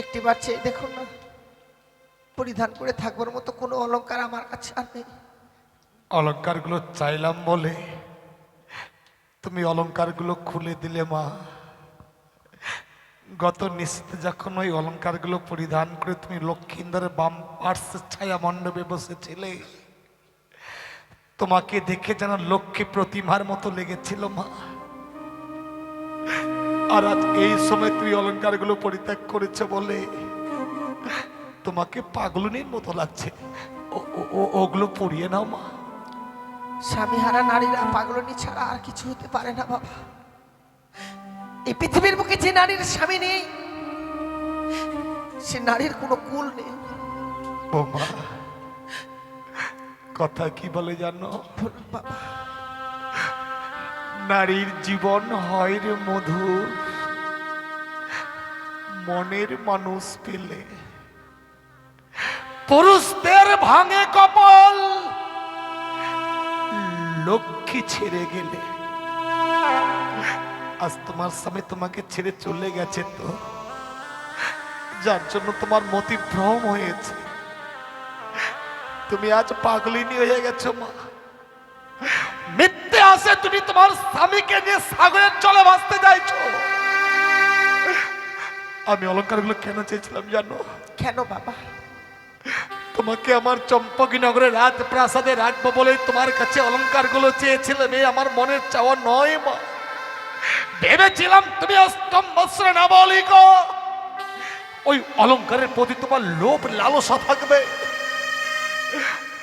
একটিবার চেয়ে দেখুন না, পরিধান করে থাকবার মতো কোনো অলংকার আমার কাছে আর নেই। অলংকারগুলো চাইলাম বলে তুমি অলংকারগুলো খুলে দিলে মা। গত নিশ্চিত যখন ওই অলংকারগুলো পরিধান করে তুমি লক্ষ্মীন্দরের বাম পার্শ্বের ছায়া মণ্ডপে বসেছিলে, তোমাকে দেখে যেন লক্ষ্মী প্রতিমার মতো লেগেছিল মা। আর আজ এই সময় তুই অলংকারগুলো পরিত্যাগ করেছে বলে তোমাকে পাগলুনির মতো লাগছে। ওগুলো পরিয়ে নাও মা। স্বামীহারা নারীরা পাগলনি ছাড়া আর কিছু হতে পারে না বাবা। এই পৃথিবীর বুকে যে নারীর স্বামী নেই, সে নারীর কোনো কুল নেই। বৌমা, কথা কি বলে জানো? বলুন বাবা। নারীর জীবন হয় রে মধুর, মনের মানুষ পেলে। পুরুষদের ভাঙে কপাল লক্ষ্মী ছেড়ে গেলে। আজ তোমার স্বামী তোমাকে ছেড়ে চলে গেছে, তো যার জন্য তোমার মতি ভ্রম হয়েছে। তুমি আজ পাগলিনী হয়ে গেছো মা। মিথ্যে আছে তুমি তোমার স্বামীকে নিয়ে সাগরের জলে ভাসতে যাইছো। আমি অলংকারগুলো কেন চেয়েছিলাম জানো? কেন বাবা? তোমাকে আমার চম্পকীনগরের রাজ প্রাসাদে রাখবো বলে তোমার কাছে অলংকারগুলো চেয়েছিলাম। এই আমার মনের চাওয়া নয় মা। ভেবেছিলাম তুমি অষ্টম বৎসরে নাবালিক, ওই অলংকারের প্রতি তোমার লোভ লালসা থাকবে,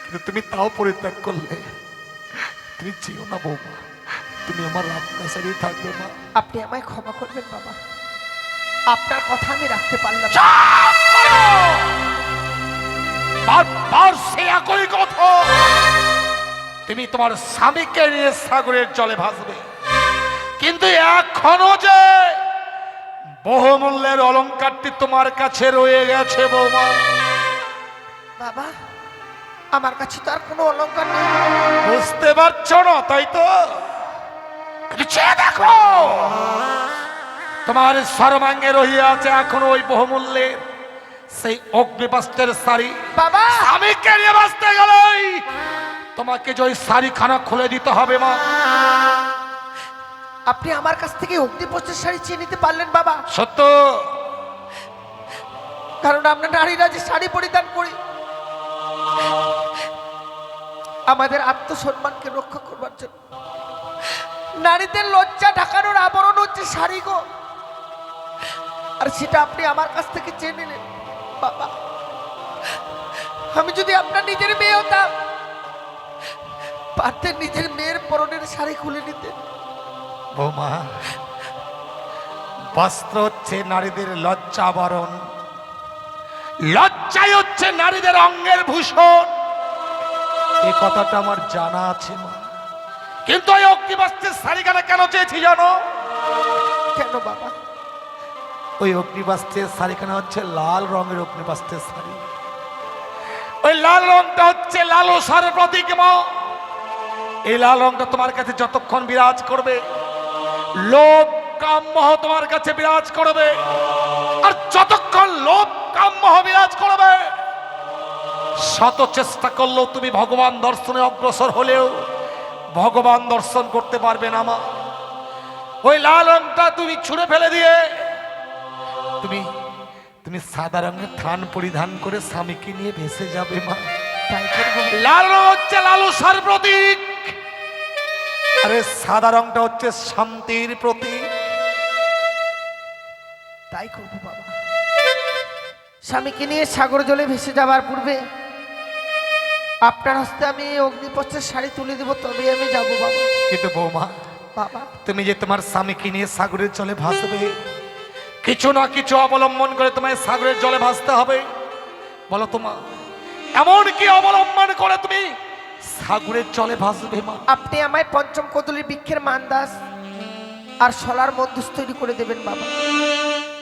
কিন্তু তুমি তাও পরিত্যাগ করলে। তুমি চেয়েও না বৌমা, তুমি আমার রাজপ্রাসাদে থাকবে মা। আপনি আমায় ক্ষমা করবেন বাবা, আপনার কথা আমি রাখতে পারলাম না। বারবার সে একই কথা। তুমি তোমার স্বামীকে নিয়ে সাগরের জলে ভাসবে, কিন্তু এখনো যে বহুমূল্যের অলংকারটি তোমার কাছে রয়ে গেছে বৌমা। বাবা, আমার কাছে তো আর কোনো অলংকার নেই। বুঝতে পারছো না তাই তো? একটু চেয়ে দেখো, তোমার সর্বাঙ্গে রহিয়া আছে এখন ওই বহুমূল্যের সেই অগ্নিবস্ত্রের শাড়ি। বাবা, আমি কেড়ে বাঁচতে গেলেই তোমাকে যে ওই শাড়িখানা খুলে দিতে হবে মা। আপনি আমার কাছ থেকে অগ্নিপস্ত্রের শাড়ি চেয়ে নিতে পারলেন বাবা? সত্য। কারণ আমরা নারীরা যে শাড়ি পরিধান করি আমাদের আত্মসম্মানকে রক্ষা করবার জন্য। নারীদের লজ্জা ঢাকানোর আবরণ হচ্ছে শাড়ি গো, আর সেটা আপনি আমার কাছ থেকে চেয়ে নিলেন বাবা। আমি যদি আপনার নিজের মেয়ে হতাম, পারতেন নিজের মেয়ের পরনের শাড়ি খুলে নিতে। বৌমা, বস্ত্র হচ্ছে নারীদের লজ্জাবরণ, লজ্জাই হচ্ছে নারীদের অঙ্গের ভূষণ। এই কথাটা আমার জানা আছে মা, কিন্তু ওই অগ্নিবস্ত্রের শাড়িখানা কেন চেয়েছি জানো? কেন বাবা? ওই অগ্নিবস্ত্রের শাড়িখানা হচ্ছে লাল রঙের অগ্নিবস্ত্রের শাড়ি। ওই লাল রংটা হচ্ছে লালসার প্রতীক মা। এই লাল রংটা তোমার কাছে যতক্ষণ বিরাজ করবে, লোভ কাম মোহ তোমার কাছে বিরাজ করবে। আর যতক্ষণ লোভ কাম মোহ বিরাজ করবে, শত চেষ্টা করলেও তুমি ভগবান দর্শনে অগ্রসর হলেও ভগবান দর্শন করতে পারবে না মা। ওই লাল রংটা তুমি ছুঁড়ে ফেলে দিয়ে তুমি তুমি সাদা রঙের থান পরিধান করে স্বামীকে নিয়ে ভেসে যাবে মা। তাই করবো। লাল রং হচ্ছে লালসার প্রতীক, আরে সাদা রংটা হচ্ছে শান্তির প্রতীক। তাই করবো বাবা। স্বামীকে নিয়ে সাগর জলে ভেসে যাবার পূর্বে আপনার হস্তে আমি অগ্নিপস্ত্রের শাড়ি তুলে দেবো, তবে আমি যাব বাবা। কিন্তু বৌমা, বাবা, তুমি যে তোমার স্বামীকে নিয়ে সাগরের জলে ভাসবে, কিছু না কিছু অবলম্বন করে তোমায় সাগরের জলে ভাসতে হবে। বলো তোমা, এমন কি অবলম্বন করে তুমি সাগরের জলে ভাসবে মা? আপনি আমায় পঞ্চম কদলীর বৃক্ষের মান্দাস আর শলার মধ্যস্থ তৈরি করে দেবেন বাবা,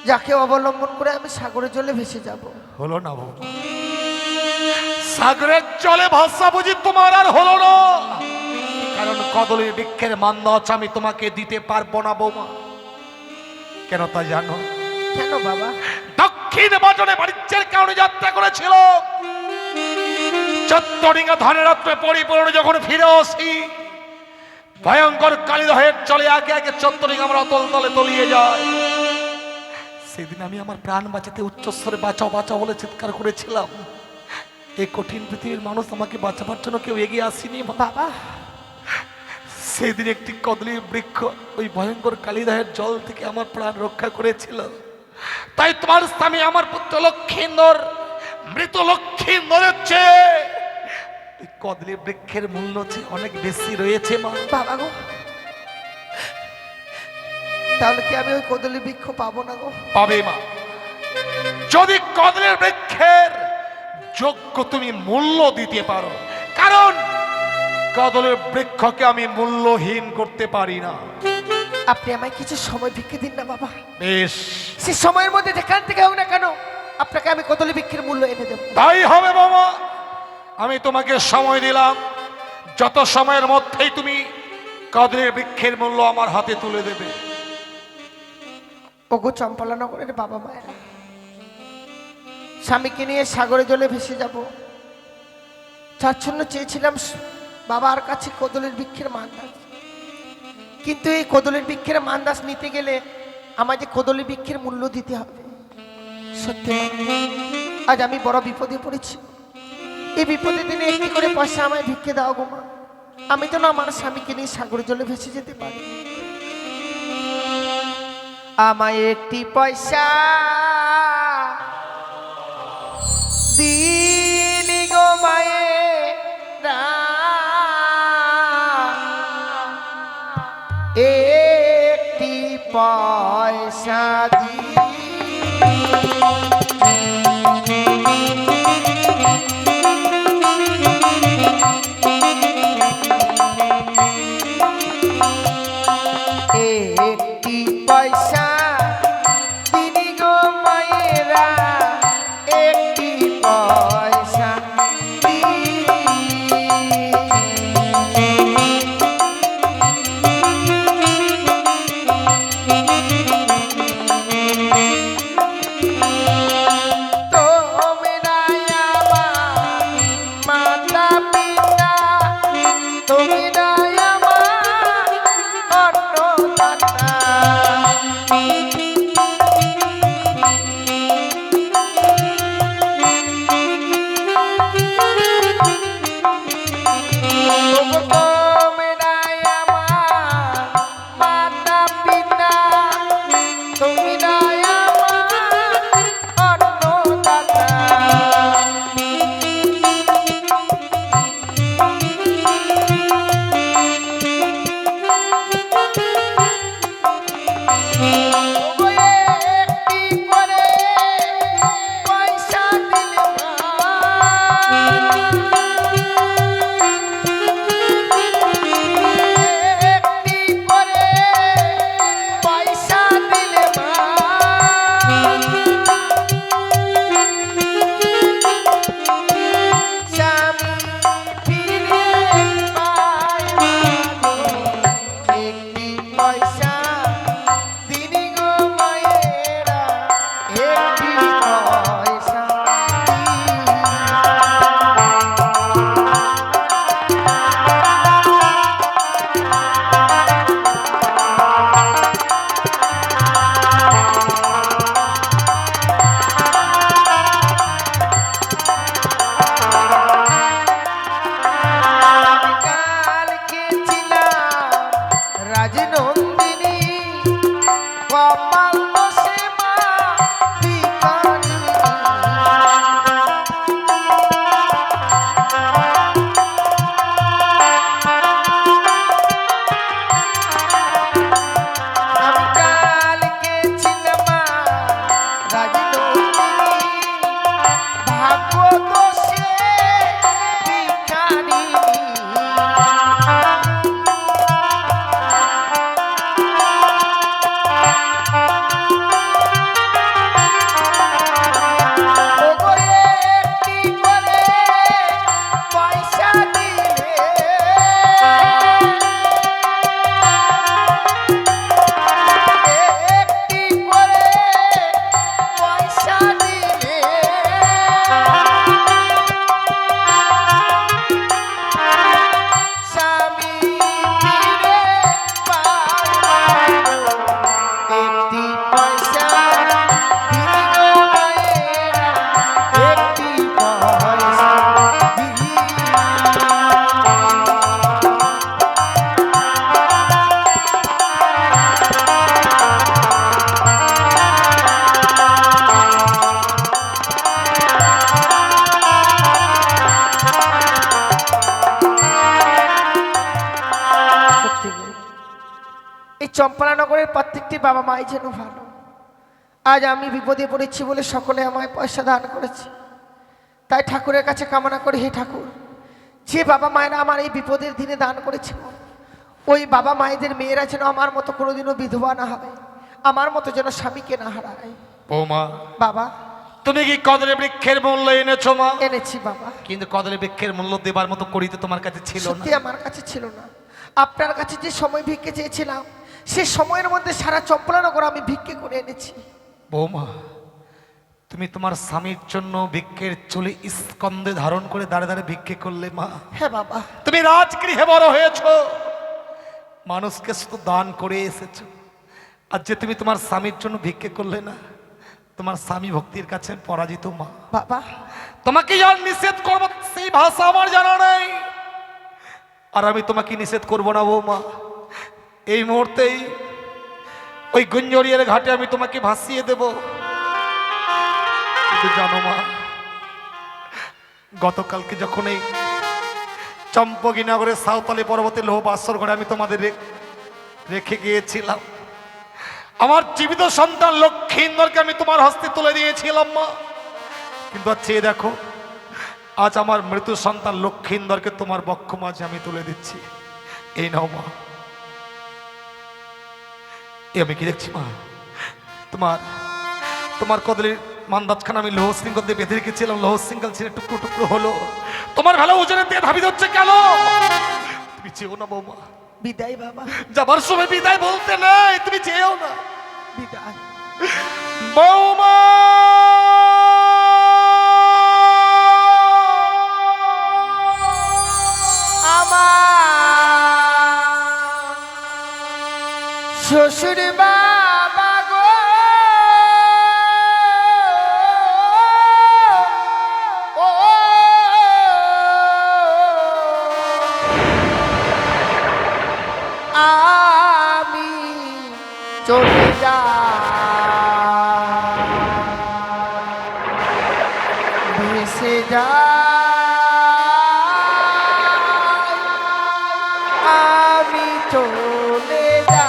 যাকে অবলম্বন করে আমি সাগরের জলে ভেসে যাব। হলো না বৌমা, সাগরের জলে ভাসা বুঝি তোমার আর হলো না, কারণ কদলীর বৃক্ষের মান্দাস আমি তোমাকে দিতে পারবো না বৌমা। কেন তা জানো? কেন বাবা? দক্ষিণ বাটনে বাণিজ্যের কারণে যাত্রা করেছিল, চত্বরিঙ্গা ধানের রাত্রে পরিপূর্ণ যখন ফিরে আসি, ভয়ঙ্কর কালীদহের চলে আগে আগে চত্বরিঙ্গা আমরা অতল তলে তলিয়ে যায়। সেদিন আমি আমার প্রাণ বাঁচাতে উচ্চস্বরে বাঁচাও বাঁচাও বলে চিৎকার করেছিলাম। এই কঠিন পৃথিবীর মানুষ আমাকে বাঁচাবার জন্য কেউ এগিয়ে আসেনি বাবা। সেদিন একটি কদলীর বৃক্ষ ওই ভয়ঙ্কর কালীদহের জল থেকে আমার প্রাণ রক্ষা করেছিল। তাই তোমার স্বামী আমার পুত্র লক্ষ্মীন্দর, মৃত লক্ষ্মীন্দরের চেয়ে ওই কদলী বৃক্ষের মূল্য চেয়ে অনেক বেশি রয়েছে মা। বাবা গো, তাহলে কি আমি ওই কদলী বৃক্ষ পাবো না গো? পাবে মা, যদি কদলীর বৃক্ষের যোগ্য তুমি মূল্য দিতে পারো, কারণ কদলের বৃক্ষকে আমি মূল্যহীন করতে পারি না। আপনি আমায় কিছু সময় ভিক্ষে দিন না বাবা। বেশ, সেই সময়ের মধ্যে যেখান থেকে হোক না কেন আপনাকে আমি কদলী বৃক্ষের মূল্য এনে দেব। তাই হবে বাবা, আমি তোমাকে সময় দিলাম, যত সময়ের মধ্যেই তুমি কদলের বৃক্ষের মূল্য আমার হাতে তুলে দেবে। ওগো চম্পলানগরের বাবা মায়েরা, স্বামীকে নিয়ে সাগরে জলে ভেসে যাব, তার জন্য চেয়েছিলাম বাবার কাছে কদলের বৃক্ষের মান্দাস। কিন্তু এই কদলের বৃক্ষের মান্দাস নিতে গেলে আমাকে কদলের বৃক্ষের মূল্য দিতে হবে। সত্যি আজ আমি বড় বিপদে পড়েছি। এই বিপদের দিনে একটি করে পয়সা আমায় ভিক্ষে দাও গো মা, আমি তো না আমার স্বামীকে নিয়ে সাগরে জলে ভেসে যেতে পারি। আমায় একটি পয়সা দিনি গো মায়েরা, একটি পয়সা দি একটি পয়সা চম্পলানগরের প্রত্যেকটি বাবা মাই যেন ভালো। আজ আমি বিপদে পড়েছি বলে সকলে আমায় পয়সা দান করেছে, তাই ঠাকুরের কাছে কামনা করি, হে ঠাকুর, যে বাবা মায়েরা আমার এই বিপদের দিনে দান করেছে, ওই বাবা মায়েদের মেয়েরা যেন আমার মতো কোনোদিনও বিধবা না হবে, আমার মতো যেন স্বামীকে না হারায়। বৌমা, বাবা, তুমি কি কদলী বৃক্ষের মূল্য এনেছো মা? এনেছি বাবা। কিন্তু কদলী বৃক্ষের মূল্য দেবার মতো করি তো তোমার কাছে ছিল না। সত্যি আমার কাছে ছিল না। আপনার কাছে যে সময় ভিক্ষে চেয়েছিলাম, সে সময়ের মধ্যে সারা চম্পলানগর আমি ভিক্ষে করে এনেছি। বৌমা, তুমি তোমার স্বামীর জন্য ভিক্ষের চুলি স্কন্ধে ধারণ করে দাঁড়ে দাঁড়ে ভিক্ষে করলে মা। হ্যাঁ বাবা। তুমি রাজগৃহে বড় হয়েছো, মানুষকে শুধু দান করে এসেছো, আর যে তুমি তোমার স্বামীর জন্য ভিক্ষে করলে না, তোমার স্বামী ভক্তির কাছে পরাজিত মা। বাবা, তোমাকে আর নিষেধ করবো সেই ভাষা আমার জানা নেই, আর আমি তোমাকে নিষেধ করবো না বৌমা। এই মুহূর্তেই ওই গুঞ্জরিয়ার ঘাটে আমি তোমাকে ভাসিয়ে দেব। কিন্তু জানো মা, গতকালকে যখন এই চম্পকীনগরের সাঁওতালি পর্বতে লোহ বাসর ঘরে আমি তোমাদের রেখে গিয়েছিলাম, আমার জীবিত সন্তান লক্ষ্মীন্দরকে আমি তোমার হস্তে তুলে দিয়েছিলাম মা। কিন্তু আর চেয়ে দেখো, আজ আমার মৃত সন্তান লক্ষ্মীন্দরকে তোমার বক্ষ মাঝে আমি তুলে দিচ্ছি। এই নাও মা। এ আমি কি দেখছি মা? তোমার তোমার কদলির মান্দাজখানা আমি লোহ শৃঙ্খল দিয়ে বেঁধে রেখেছিলাম, লোহ শৃঙ্খল ছিঁড়ে টুকরো টুকরো হলো। তোমার ভালো ওজনের দিয়ে ধাবিত হচ্ছে কেন? তুমি চেয়েও না বৌমা। বিদায় বাবা। যাবার সময় বিদায় বলতে নেই, তুমি চেয়েও না। বিদায় বৌমা। শ্বশুর বাবা গো, ও আমি চলে যা ভেসে যা, আমি চলে যা।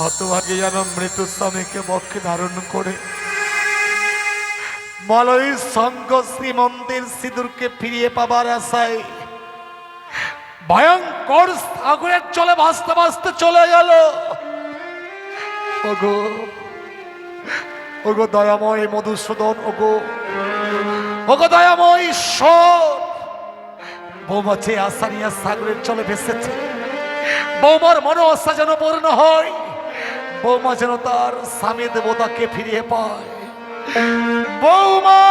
হতভাগী যেন মৃত স্বামীকে বক্ষে ধারণ করে মলয় শঙ্খ শ্রীমন্দির সিঁদুরকে ফিরিয়ে পাবার আশায় ভয়ঙ্কর সাগরের চলে ভাসতে ভাসতে চলে গেল। ওগো ওগো দয়াময় মধুসূদন, ওগো ওগো দয়াময় ঈশ্বর, বৌমা যে আশা নিয়ে সাগরের চলে ভেসেছে, বৌমার মনোবাসা যেন পূর্ণ হয়, বৌমা যেন তার স্বামী দেবতাকে ফিরিয়ে পায়। বৌমা!